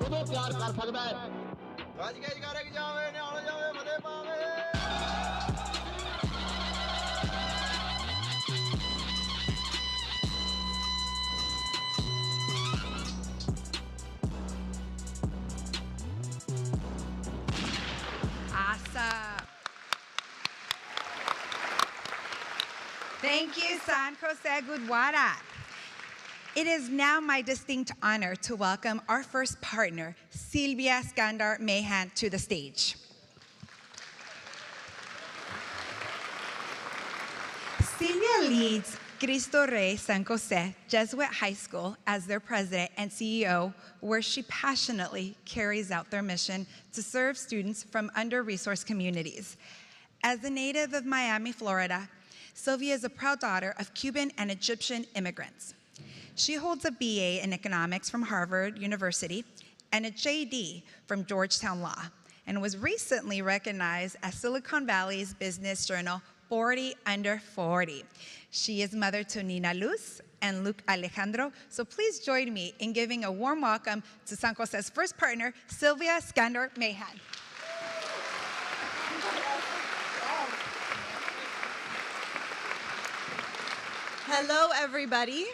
ਉਦੋਂ ਤਿਆਰ ਕਰ ਸਕਦਾ ਹੈ। ਗੱਜ ਕੇ ਜਗਾਰੇ ਜਾਵੇ ਨਿਆਲ ਜਾਵੇ ਮਦੇ ਪਾਵੇ। Awesome. Thank you, San Jose Gurdwara. It is now my distinct honor to welcome our first partner, Sylvia Skandar Mahan, to the stage. Sylvia leads Cristo Rey San Jose Jesuit High School as their president and CEO, where she passionately carries out their mission to serve students from under-resourced communities. As a native of Miami, Florida, Sylvia is a proud daughter of Cuban and Egyptian immigrants. She holds a BA in economics from Harvard University and a JD from Georgetown Law, and was recently recognized as Silicon Valley's business journal 40 Under 40. She is mother to Nina Luz and Luke Alejandro, so please join me in giving a warm welcome to San Jose's first partner, Sylvia Skandar Mahan. Hello, everybody.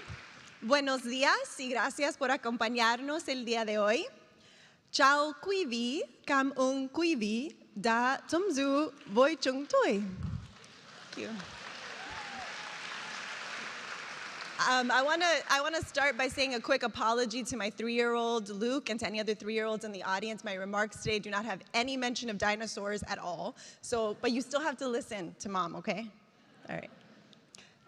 Buenos días y gracias por acompañarnos el día de hoy. Chao kuivi, kam un kuivi, da tumzu voi chung tui. Thank you. I want to start by saying a quick apology to my 3-year-old Luke and to any other 3-year-olds in the audience. My remarks today do not have any mention of dinosaurs at all. But you still have to listen to Mom, okay? All right.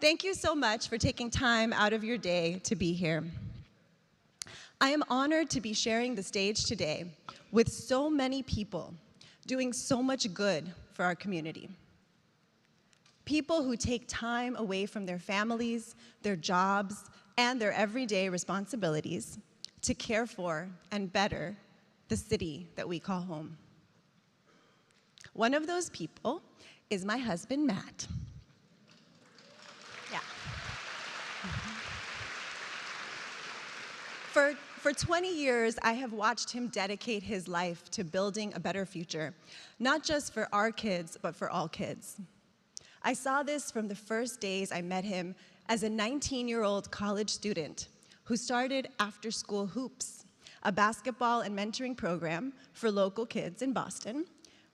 Thank you so much for taking time out of your day to be here. I am honored to be sharing the stage today with so many people doing so much good for our community. People who take time away from their families, their jobs, and their everyday responsibilities to care for and better the city that we call home. One of those people is my husband, Matt. Yeah. For 20 years, I have watched him dedicate his life to building a better future, not just for our kids, but for all kids. I saw this from the first days I met him as a 19-year-old college student who started After School Hoops, a basketball and mentoring program for local kids in Boston,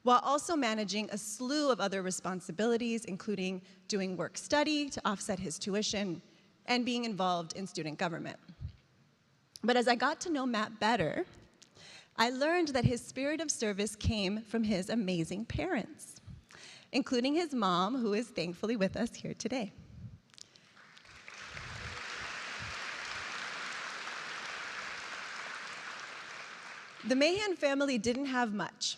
while also managing a slew of other responsibilities, including doing work-study to offset his tuition and being involved in student government. But as I got to know Matt better, I learned that his spirit of service came from his amazing parents, including his mom, who is thankfully with us here today. The Mahan family didn't have much.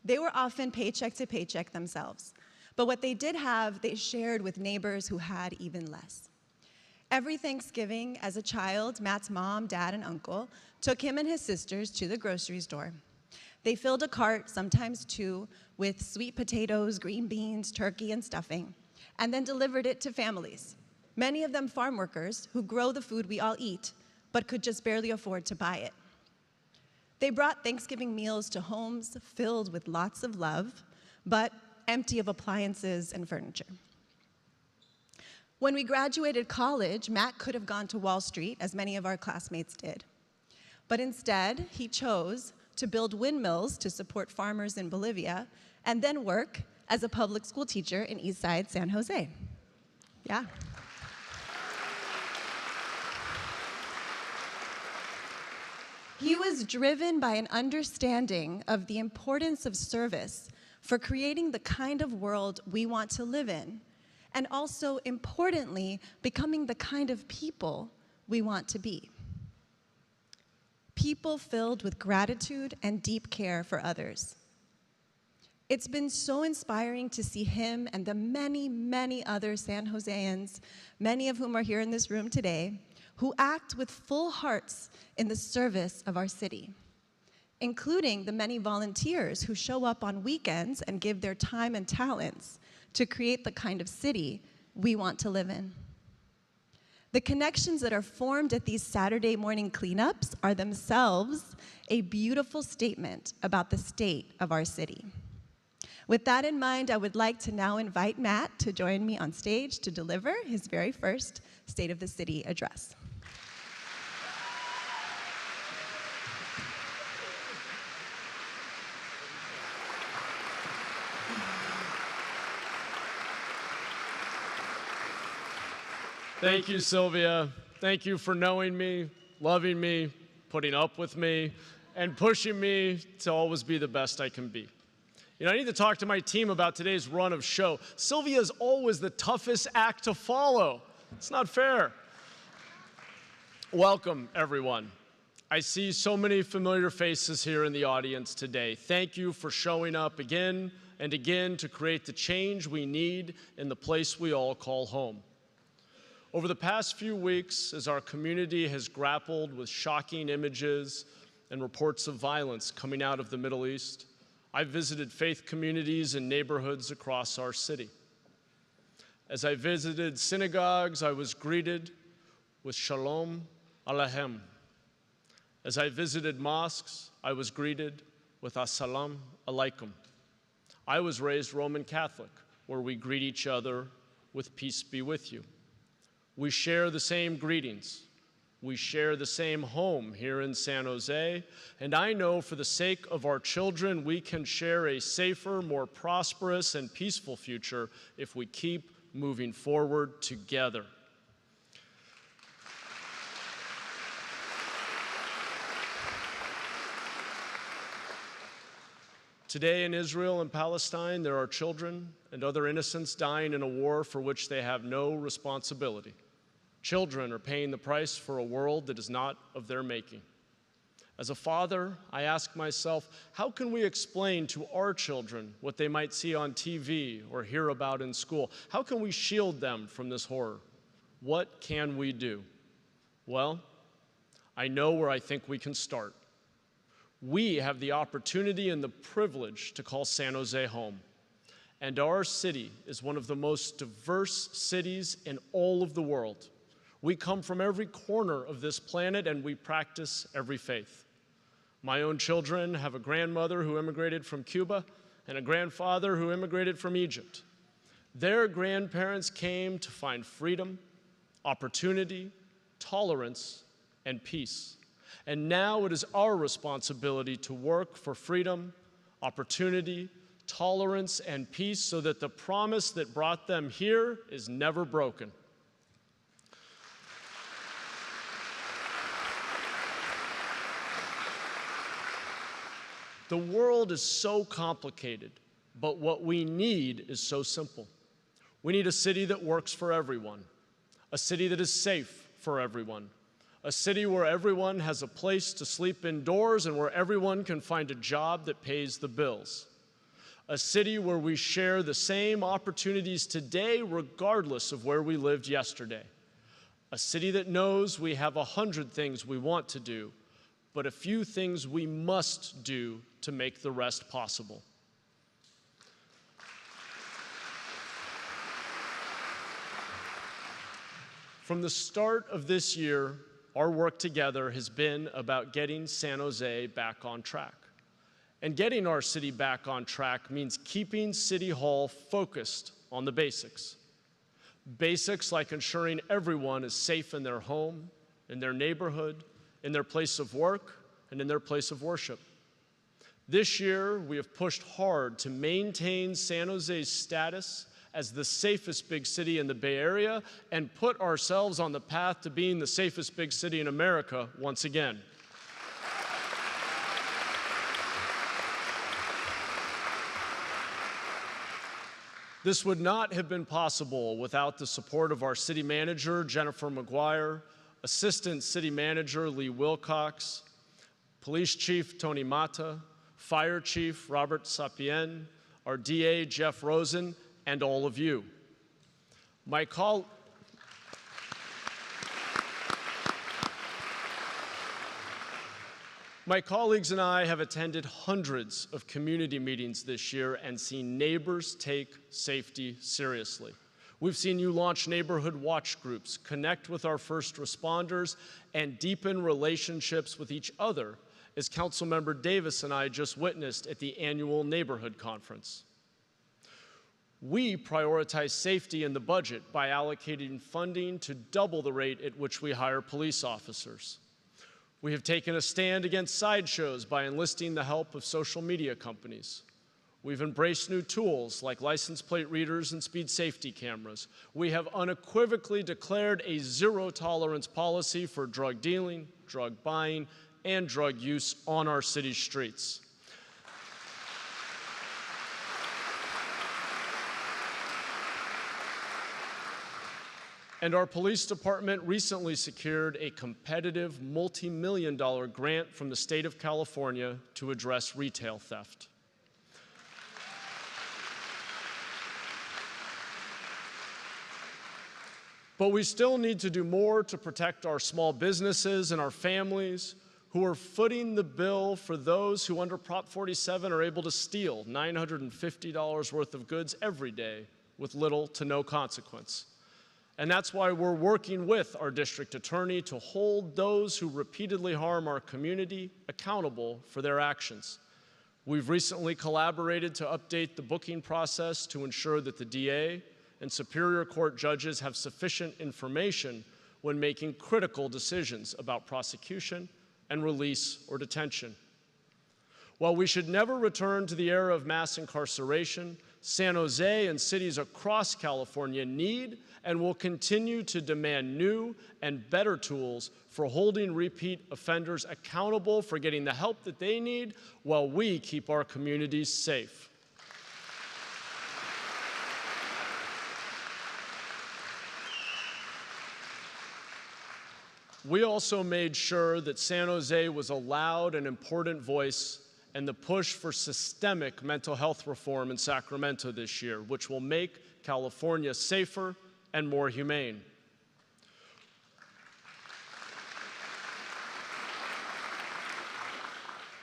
They were often paycheck to paycheck themselves. But what they did have, they shared with neighbors who had even less. Every Thanksgiving, as a child, Matt's mom, dad, and uncle took him and his sisters to the grocery store. They filled a cart, sometimes two, with sweet potatoes, green beans, turkey, and stuffing, and then delivered it to families, many of them farm workers who grow the food we all eat, but could just barely afford to buy it. They brought Thanksgiving meals to homes filled with lots of love, but empty of appliances and furniture. When we graduated college, Matt could have gone to Wall Street, as many of our classmates did. But instead, he chose to build windmills to support farmers in Bolivia, and then work as a public school teacher in Eastside San Jose. Yeah. He was driven by an understanding of the importance of service for creating the kind of world we want to live in, and also, importantly, becoming the kind of people we want to be. People filled with gratitude and deep care for others. It's been so inspiring to see him and the many, many other San Joseans, many of whom are here in this room today, who act with full hearts in the service of our city, including the many volunteers who show up on weekends and give their time and talents to create the kind of city we want to live in. The connections that are formed at these Saturday morning cleanups are themselves a beautiful statement about the state of our city. With that in mind, I would like to now invite Matt to join me on stage to deliver his very first State of the City address. Thank you, Sylvia. Thank you for knowing me, loving me, putting up with me, and pushing me to always be the best I can be. You know, I need to talk to my team about today's run of show. Sylvia is always the toughest act to follow. It's not fair. Welcome, everyone. I see so many familiar faces here in the audience today. Thank you for showing up again and again to create the change we need in the place we all call home. Over the past few weeks, as our community has grappled with shocking images and reports of violence coming out of the Middle East, I've visited faith communities and neighborhoods across our city. As I visited synagogues, I was greeted with Shalom Aleichem. As I visited mosques, I was greeted with Assalamu Alaikum. I was raised Roman Catholic, where we greet each other with peace be with you. We share the same greetings. We share the same home here in San Jose, and I know for the sake of our children, we can share a safer, more prosperous, and peaceful future if we keep moving forward together. Today in Israel and Palestine, there are children and other innocents dying in a war for which they have no responsibility. Children are paying the price for a world that is not of their making. As a father, I ask myself, how can we explain to our children what they might see on TV or hear about in school? How can we shield them from this horror? What can we do? Well, I know where I think we can start. We have the opportunity and the privilege to call San Jose home. And our city is one of the most diverse cities in all of the world. We come from every corner of this planet and we practice every faith. My own children have a grandmother who immigrated from Cuba and a grandfather who immigrated from Egypt. Their grandparents came to find freedom, opportunity, tolerance, and peace. And now it is our responsibility to work for freedom, opportunity, tolerance, and peace so that the promise that brought them here is never broken. The world is so complicated, but what we need is so simple. We need a city that works for everyone, a city that is safe for everyone, a city where everyone has a place to sleep indoors and where everyone can find a job that pays the bills, a city where we share the same opportunities today regardless of where we lived yesterday, a city that knows we have 100 things we want to do, but a few things we must do to make the rest possible. From the start of this year, our work together has been about getting San Jose back on track. And getting our city back on track means keeping City Hall focused on the basics. Basics like ensuring everyone is safe in their home, in their neighborhood, in their place of work, and in their place of worship. This year, we have pushed hard to maintain San Jose's status as the safest big city in the Bay Area and put ourselves on the path to being the safest big city in America once again. This would not have been possible without the support of our city manager, Jennifer McGuire, assistant city manager, Lee Wilcox, police chief, Tony Mata, fire chief, Robert Sapien, our DA, Jeff Rosen, and all of you. My colleagues and I have attended hundreds of community meetings this year and seen neighbors take safety seriously. We've seen you launch neighborhood watch groups, connect with our first responders, and deepen relationships with each other, as Councilmember Davis and I just witnessed at the annual neighborhood conference. We prioritize safety in the budget by allocating funding to double the rate at which we hire police officers. We have taken a stand against sideshows by enlisting the help of social media companies. We've embraced new tools like license plate readers and speed safety cameras. We have unequivocally declared a zero-tolerance policy for drug dealing, drug buying, and drug use on our city streets. And our police department recently secured a competitive multi-million-dollar grant from the state of California to address retail theft. But we still need to do more to protect our small businesses and our families who are footing the bill for those who under Prop 47 are able to steal $950 worth of goods every day with little to no consequence. And that's why we're working with our district attorney to hold those who repeatedly harm our community accountable for their actions. We've recently collaborated to update the booking process to ensure that the DA and Superior Court judges have sufficient information when making critical decisions about prosecution and release or detention. While we should never return to the era of mass incarceration, San Jose and cities across California need and will continue to demand new and better tools for holding repeat offenders accountable for getting the help that they need while we keep our communities safe. We also made sure that San Jose was a loud and important voice in the push for systemic mental health reform in Sacramento this year, which will make California safer and more humane.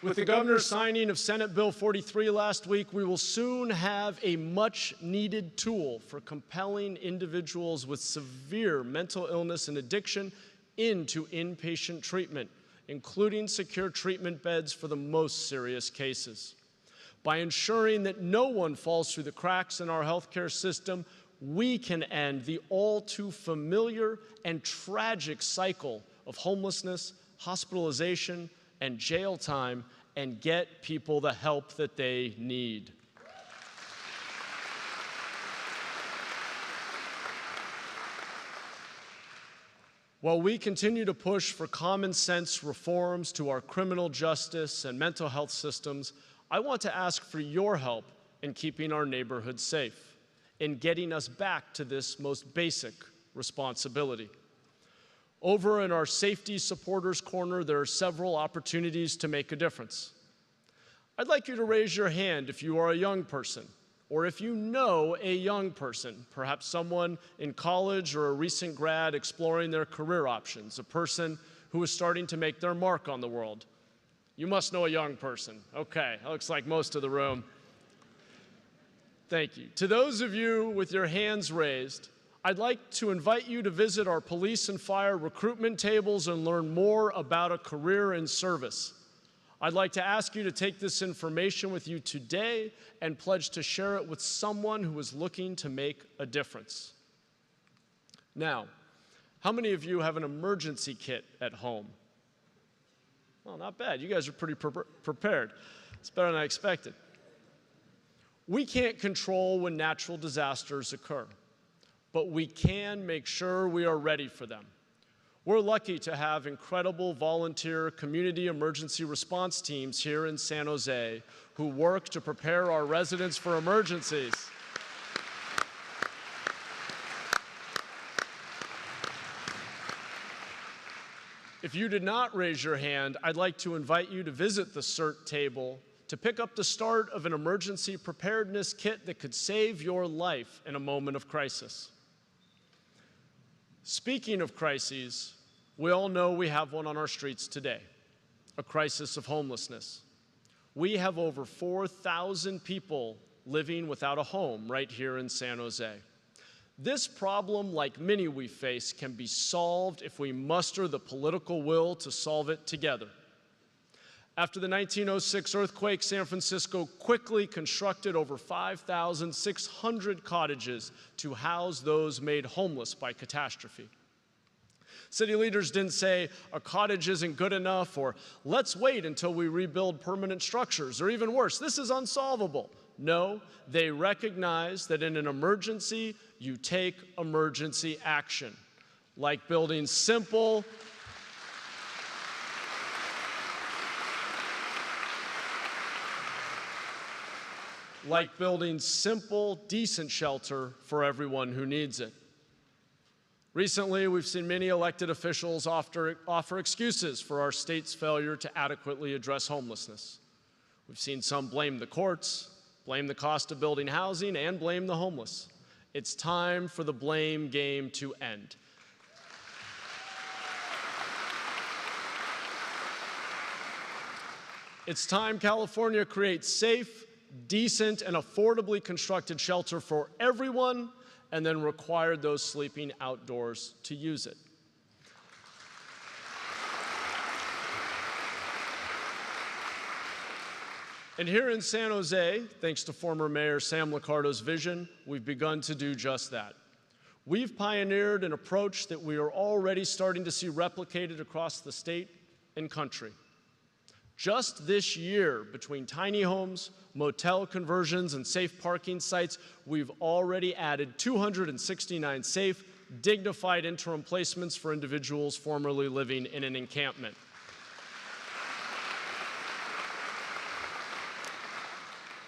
With the governor's signing of Senate Bill 43 last week, we will soon have a much-needed tool for compelling individuals with severe mental illness and addiction into inpatient treatment, including secure treatment beds for the most serious cases. By ensuring that no one falls through the cracks in our healthcare system, we can end the all too familiar and tragic cycle of homelessness, hospitalization, and jail time and get people the help that they need. While we continue to push for common sense reforms to our criminal justice and mental health systems, I want to ask for your help in keeping our neighborhoods safe, in getting us back to this most basic responsibility. Over in our Safety Supporters Corner, there are several opportunities to make a difference. I'd like you to raise your hand if you are a young person, or if you know a young person, perhaps someone in college or a recent grad exploring their career options, a person who is starting to make their mark on the world. You must know a young person. Okay, that looks like most of the room. Thank you. To those of you with your hands raised, I'd like to invite you to visit our police and fire recruitment tables and learn more about a career in service. I'd like to ask you to take this information with you today and pledge to share it with someone who is looking to make a difference. Now, how many of you have an emergency kit at home? Well, not bad. You guys are pretty prepared. It's better than I expected. We can't control when natural disasters occur, but we can make sure we are ready for them. We're lucky to have incredible volunteer community emergency response teams here in San Jose who work to prepare our residents for emergencies. If you did not raise your hand, I'd like to invite you to visit the CERT table to pick up the start of an emergency preparedness kit that could save your life in a moment of crisis. Speaking of crises, we all know we have one on our streets today, a crisis of homelessness. We have over 4,000 people living without a home right here in San Jose. This problem, like many we face, can be solved if we muster the political will to solve it together. After the 1906 earthquake, San Francisco quickly constructed over 5,600 cottages to house those made homeless by catastrophe. City leaders didn't say, a cottage isn't good enough, or let's wait until we rebuild permanent structures, or even worse, this is unsolvable. No, they recognized that in an emergency, you take emergency action, like building simple, decent shelter for everyone who needs it. Recently, we've seen many elected officials offer excuses for our state's failure to adequately address homelessness. We've seen some blame the courts, blame the cost of building housing, and blame the homeless. It's time for the blame game to end. It's time California creates safe, decent, and affordably constructed shelter for everyone, and then required those sleeping outdoors to use it. And here in San Jose, thanks to former Mayor Sam Liccardo's vision, we've begun to do just that. We've pioneered an approach that we are already starting to see replicated across the state and country. Just this year, between tiny homes, motel conversions, and safe parking sites, we've already added 269 safe, dignified interim placements for individuals formerly living in an encampment.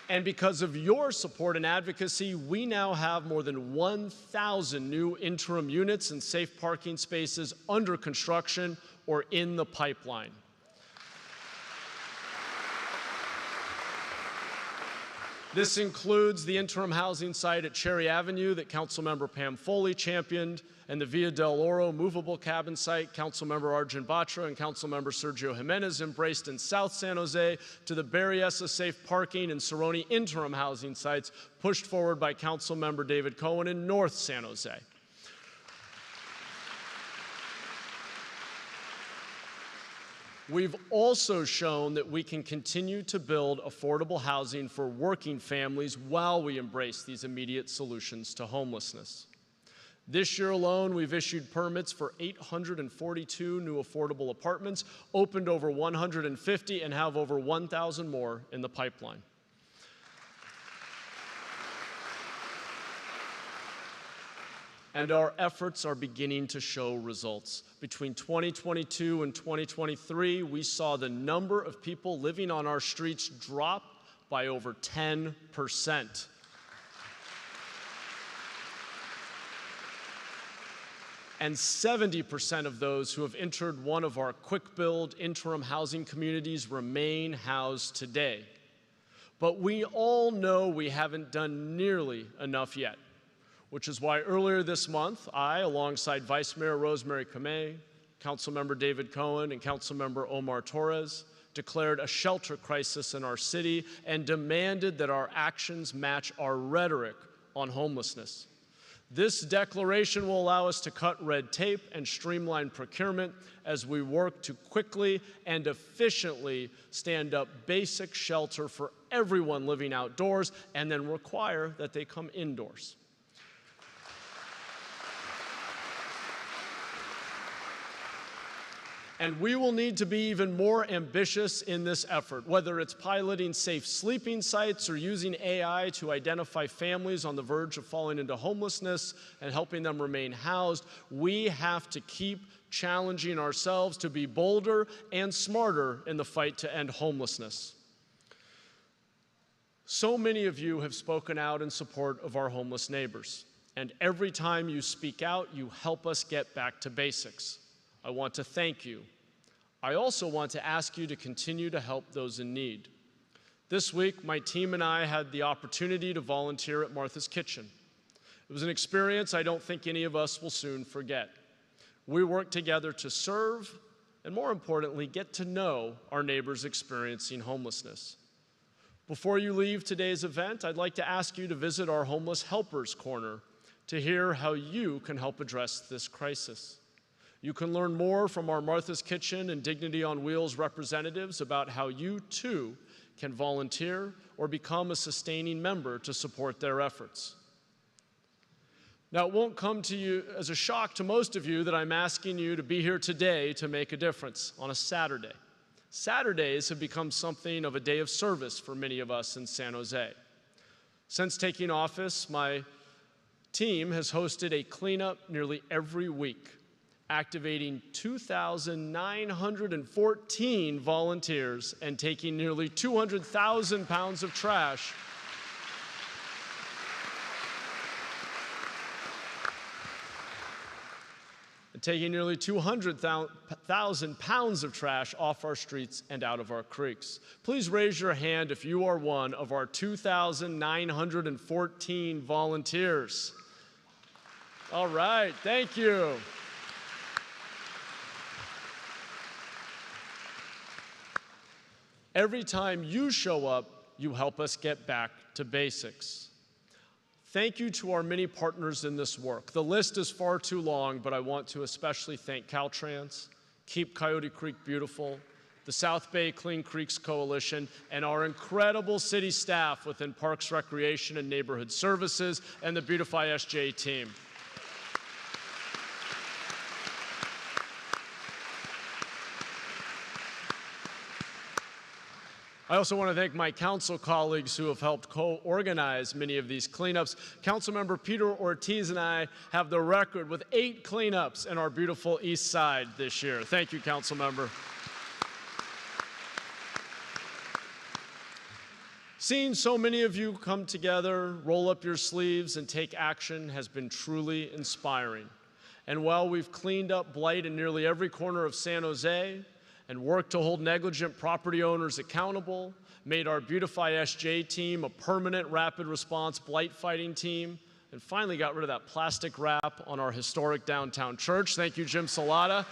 And because of your support and advocacy, we now have more than 1,000 new interim units and safe parking spaces under construction or in the pipeline. This includes the interim housing site at Cherry Avenue that Councilmember Pam Foley championed, and the Villa del Oro movable cabin site Councilmember Arjun Batra and Councilmember Sergio Jimenez embraced in South San Jose, to the Berryessa safe parking and Cerrone interim housing sites pushed forward by Councilmember David Cohen in North San Jose. We've also shown that we can continue to build affordable housing for working families while we embrace these immediate solutions to homelessness. This year alone, we've issued permits for 842 new affordable apartments, opened over 150, and have over 1,000 more in the pipeline. And our efforts are beginning to show results. Between 2022 and 2023, we saw the number of people living on our streets drop by over 10%. And 70% of those who have entered one of our quick-build interim housing communities remain housed today. But we all know we haven't done nearly enough yet, which is why earlier this month, I, alongside Vice Mayor Rosemary Kamei, Councilmember David Cohen, and Councilmember Omar Torres, declared a shelter crisis in our city and demanded that our actions match our rhetoric on homelessness. This declaration will allow us to cut red tape and streamline procurement as we work to quickly and efficiently stand up basic shelter for everyone living outdoors, and then require that they come indoors. And we will need to be even more ambitious in this effort, whether it's piloting safe sleeping sites or using AI to identify families on the verge of falling into homelessness and helping them remain housed. We have to keep challenging ourselves to be bolder and smarter in the fight to end homelessness. So many of you have spoken out in support of our homeless neighbors, and every time you speak out, you help us get back to basics. I want to thank you. I also want to ask you to continue to help those in need. This week, my team and I had the opportunity to volunteer at Martha's Kitchen. It was an experience I don't think any of us will soon forget. We worked together to serve, and more importantly, get to know our neighbors experiencing homelessness. Before you leave today's event, I'd like to ask you to visit our Homeless Helpers Corner. to hear how you can help address this crisis. You can learn more from our Martha's Kitchen and Dignity on Wheels representatives about how you too can volunteer or become a sustaining member to support their efforts. Now, it won't come to you as a shock to most of you that I'm asking you to be here today to make a difference on a Saturday. Saturdays have become something of a day of service for many of us in San Jose. Since taking office, my team has hosted a cleanup nearly every week, activating 2,914 volunteers and taking nearly 200,000 pounds of trash taking nearly 200,000 pounds of trash off our streets and out of our creeks. Please raise your hand if you are one of our 2,914 volunteers. All right, thank you. Every time you show up, you help us get back to basics. Thank you to our many partners in this work. The list is far too long, but I want to especially thank Caltrans, Keep Coyote Creek Beautiful, the South Bay Clean Creeks Coalition, and our incredible city staff within Parks, Recreation, and Neighborhood Services, and the Beautify SJ team. I also want to thank my council colleagues who have helped co-organize many of these cleanups. Councilmember Peter Ortiz and I have the record with 8 cleanups in our beautiful East Side this year. Thank you, Councilmember. Seeing so many of you come together, roll up your sleeves, and take action has been truly inspiring. And while we've cleaned up blight in nearly every corner of San Jose, and worked to hold negligent property owners accountable, made our Beautify SJ team a permanent rapid response blight fighting team, and finally got rid of that plastic wrap on our historic downtown church. Thank you, Jim Salata.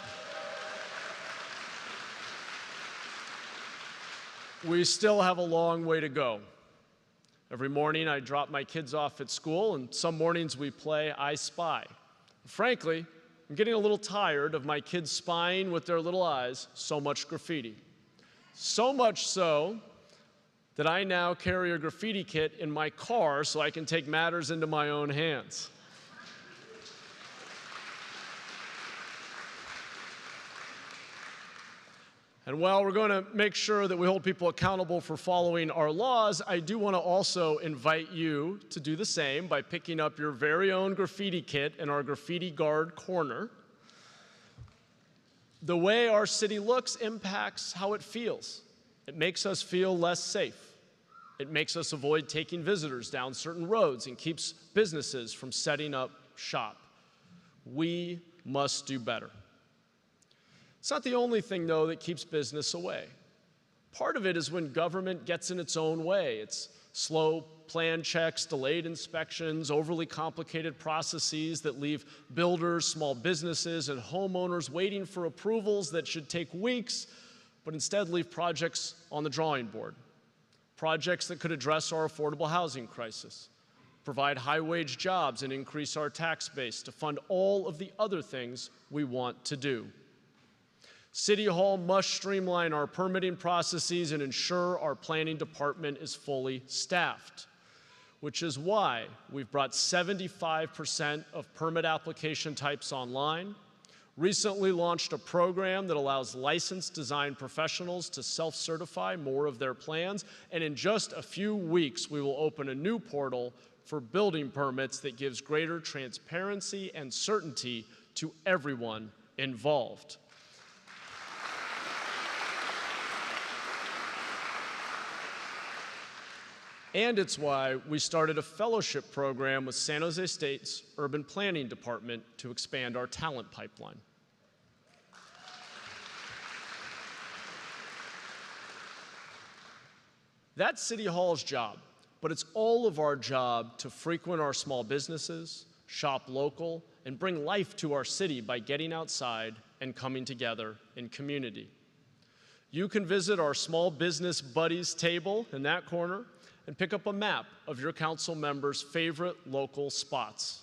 We still have a long way to go. Every morning I drop my kids off at school, and some mornings we play I Spy. Frankly, I'm getting a little tired of my kids spying with their little eyes so much graffiti. So much so that I now carry a graffiti kit in my car so I can take matters into my own hands. And while we're going to make sure that we hold people accountable for following our laws, I do want to also invite you to do the same by picking up your very own graffiti kit in our Graffiti Guard corner. The way our city looks impacts how it feels. It makes us feel less safe. It makes us avoid taking visitors down certain roads and keeps businesses from setting up shop. We must do better. It's not the only thing, though, that keeps business away. Part of it is when government gets in its own way. It's slow plan checks, delayed inspections, overly complicated processes that leave builders, small businesses, and homeowners waiting for approvals that should take weeks, but instead leave projects on the drawing board. Projects that could address our affordable housing crisis, provide high-wage jobs, and increase our tax base to fund all of the other things we want to do. City Hall must streamline our permitting processes and ensure our planning department is fully staffed, which is why we've brought 75% of permit application types online, recently launched a program that allows licensed design professionals to self-certify more of their plans, and in just a few weeks, we will open a new portal for building permits that gives greater transparency and certainty to everyone involved. And it's why we started a fellowship program with San Jose State's Urban Planning Department to expand our talent pipeline. That's City Hall's job, but it's all of our job to frequent our small businesses, shop local, and bring life to our city by getting outside and coming together in community. You can visit our Small Business Buddies table in that corner and pick up a map of your council members' favorite local spots.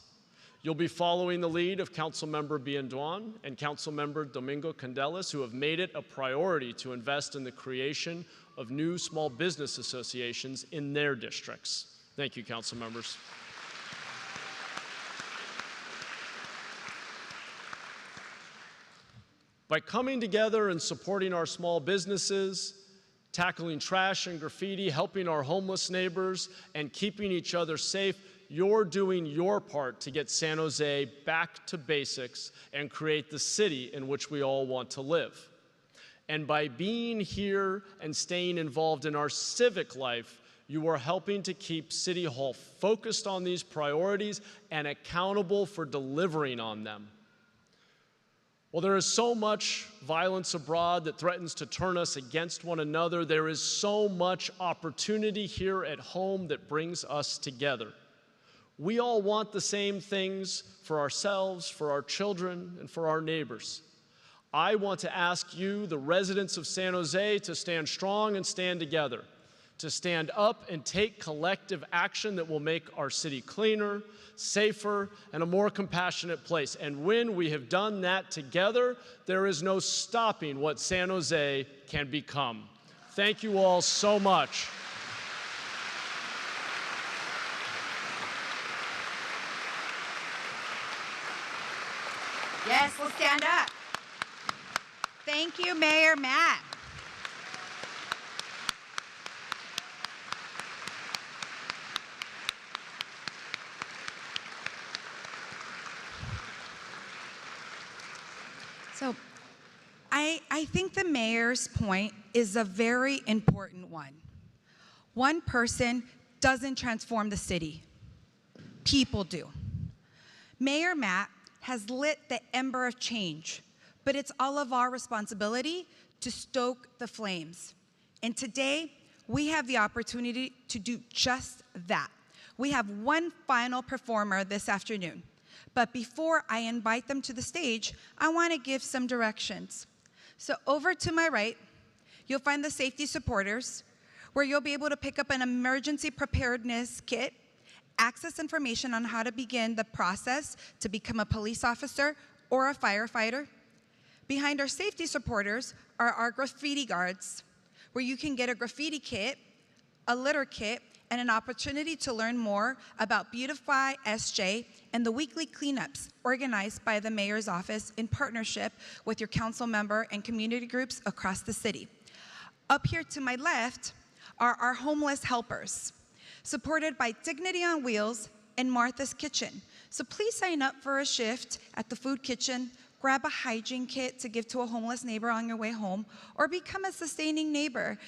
You'll be following the lead of Councilmember Bienduan and Councilmember Domingo Candelas, who have made it a priority to invest in the creation of new small business associations in their districts. Thank you, council members. By coming together and supporting our small businesses, tackling trash and graffiti, helping our homeless neighbors, and keeping each other safe, you're doing your part to get San Jose back to basics and create the city in which we all want to live. And by being here and staying involved in our civic life, you are helping to keep City Hall focused on these priorities and accountable for delivering on them. While there is so much violence abroad that threatens to turn us against one another, there is so much opportunity here at home that brings us together. We all want the same things for ourselves, for our children, and for our neighbors. I want to ask you, the residents of San Jose, to stand strong and stand together, to stand up and take collective action that will make our city cleaner, safer, and a more compassionate place. And when we have done that together, there is no stopping what San Jose can become. Thank you all so much. Yes, we'll stand up. Thank you, Mayor Matt. So I think the mayor's point is a very important one. One person doesn't transform the city. People do. Mayor Matt has lit the ember of change, but it's all of our responsibility to stoke the flames. And today, we have the opportunity to do just that. We have one final performer this afternoon. But before I invite them to the stage, I want to give some directions. So over to my right, you'll find the safety supporters, where you'll be able to pick up an emergency preparedness kit, access information on how to begin the process to become a police officer or a firefighter. Behind our safety supporters are our graffiti guards, where you can get a graffiti kit, a litter kit, and an opportunity to learn more about Beautify SJ and the weekly cleanups organized by the mayor's office in partnership with your council member and community groups across the city. Up here to my left are our homeless helpers, supported by Dignity on Wheels and Martha's Kitchen. So please sign up for a shift at the food kitchen, grab a hygiene kit to give to a homeless neighbor on your way home, or become a sustaining neighbor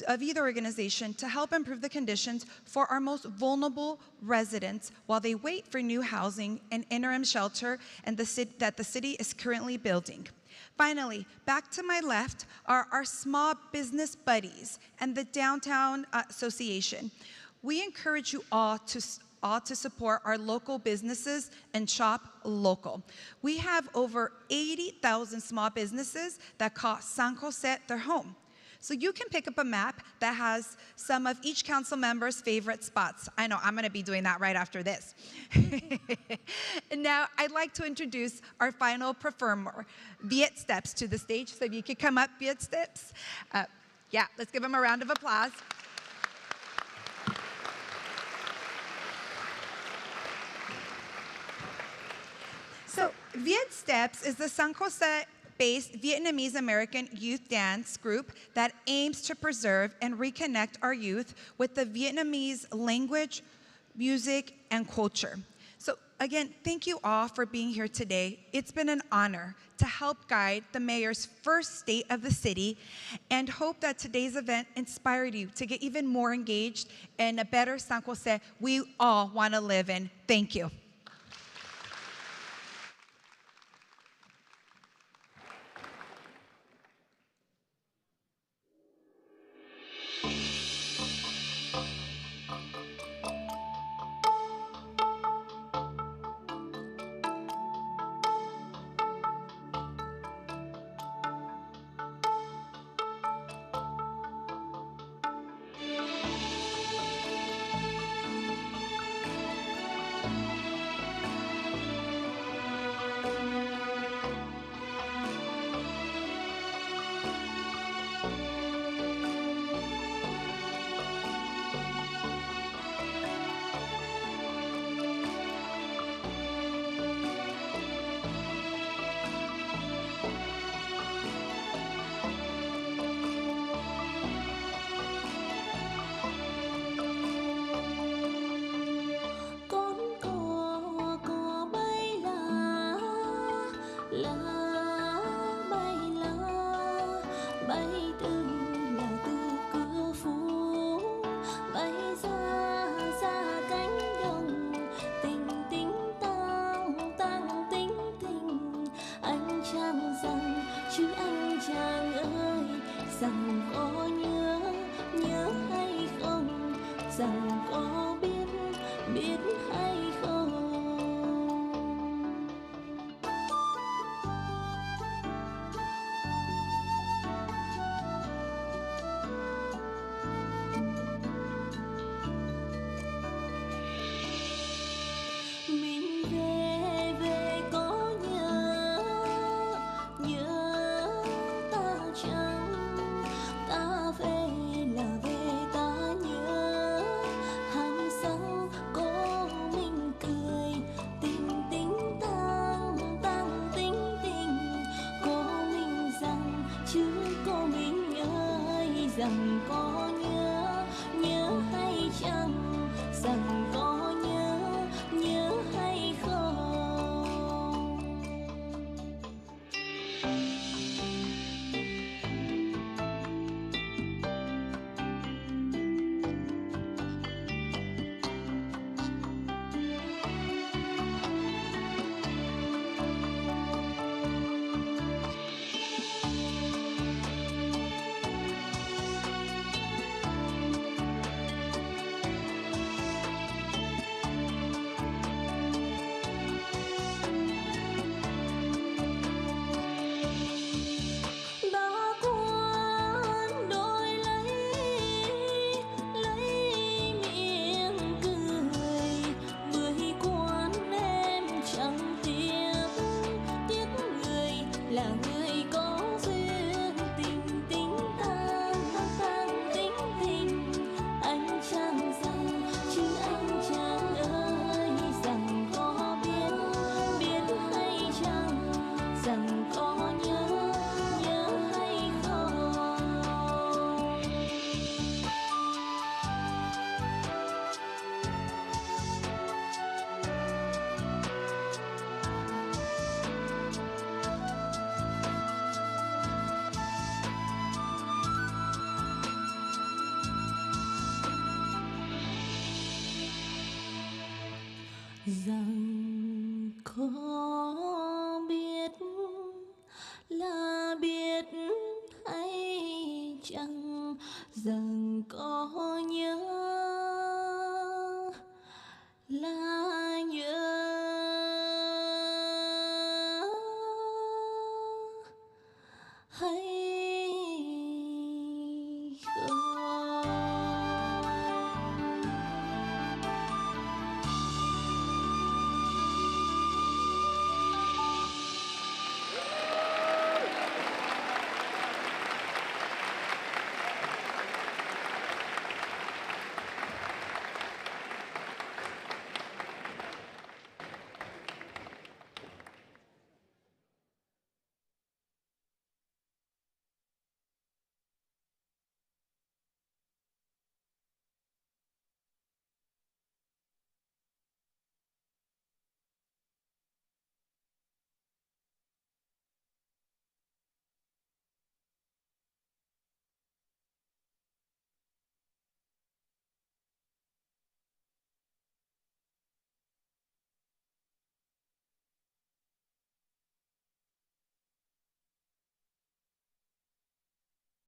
of either organization to help improve the conditions for our most vulnerable residents while they wait for new housing and interim shelter and that the city is currently building. Finally, back to my left are our small business buddies and the Downtown Association. We encourage you all to support our local businesses and shop local. We have over 80,000 small businesses that call San Jose their home. So you can pick up a map that has some of each council member's favorite spots. I know, I'm gonna be doing that right after this. And now I'd like to introduce our final performer, Viet Steps, to the stage. So if you could come up, Viet Steps. Yeah, let's give them a round of applause. So Viet Steps is the San Jose-based Vietnamese American youth dance group that aims to preserve and reconnect our youth with the Vietnamese language, music, and culture. So again, thank you all for being here today. It's been an honor to help guide the mayor's first state of the city, and hope that today's event inspired you to get even more engaged in a better San Jose we all want to live in. Thank you. bay từ là từ cửa phố bay xa xa cánh đồng tình tình tang tang tình tình anh chàng rằng chứ anh chàng ơi rằng có nhớ nhớ hay không rằng có biết biết hay không. Mình về về có nhớ nhớ ta chăng ta về là về ta nhớ hàng sau có mình cười tình tình tang tang tình tình có mình rằng chứ có mình ơi rằng có nhớ nhớ hay chăng rằng có nhớ nhớ hay không. Đã quên đôi lấy miệng cười bưởi quan em chẳng tiếc tiếc người là người có duyên tình tình tang tang tình tình anh chẳng rằng chứ anh chẳng ơi rằng có biết biết hay chăng rằng có nhớ nhớ hay không. Rằng có biết là biết hay chăng rằng có nhớ là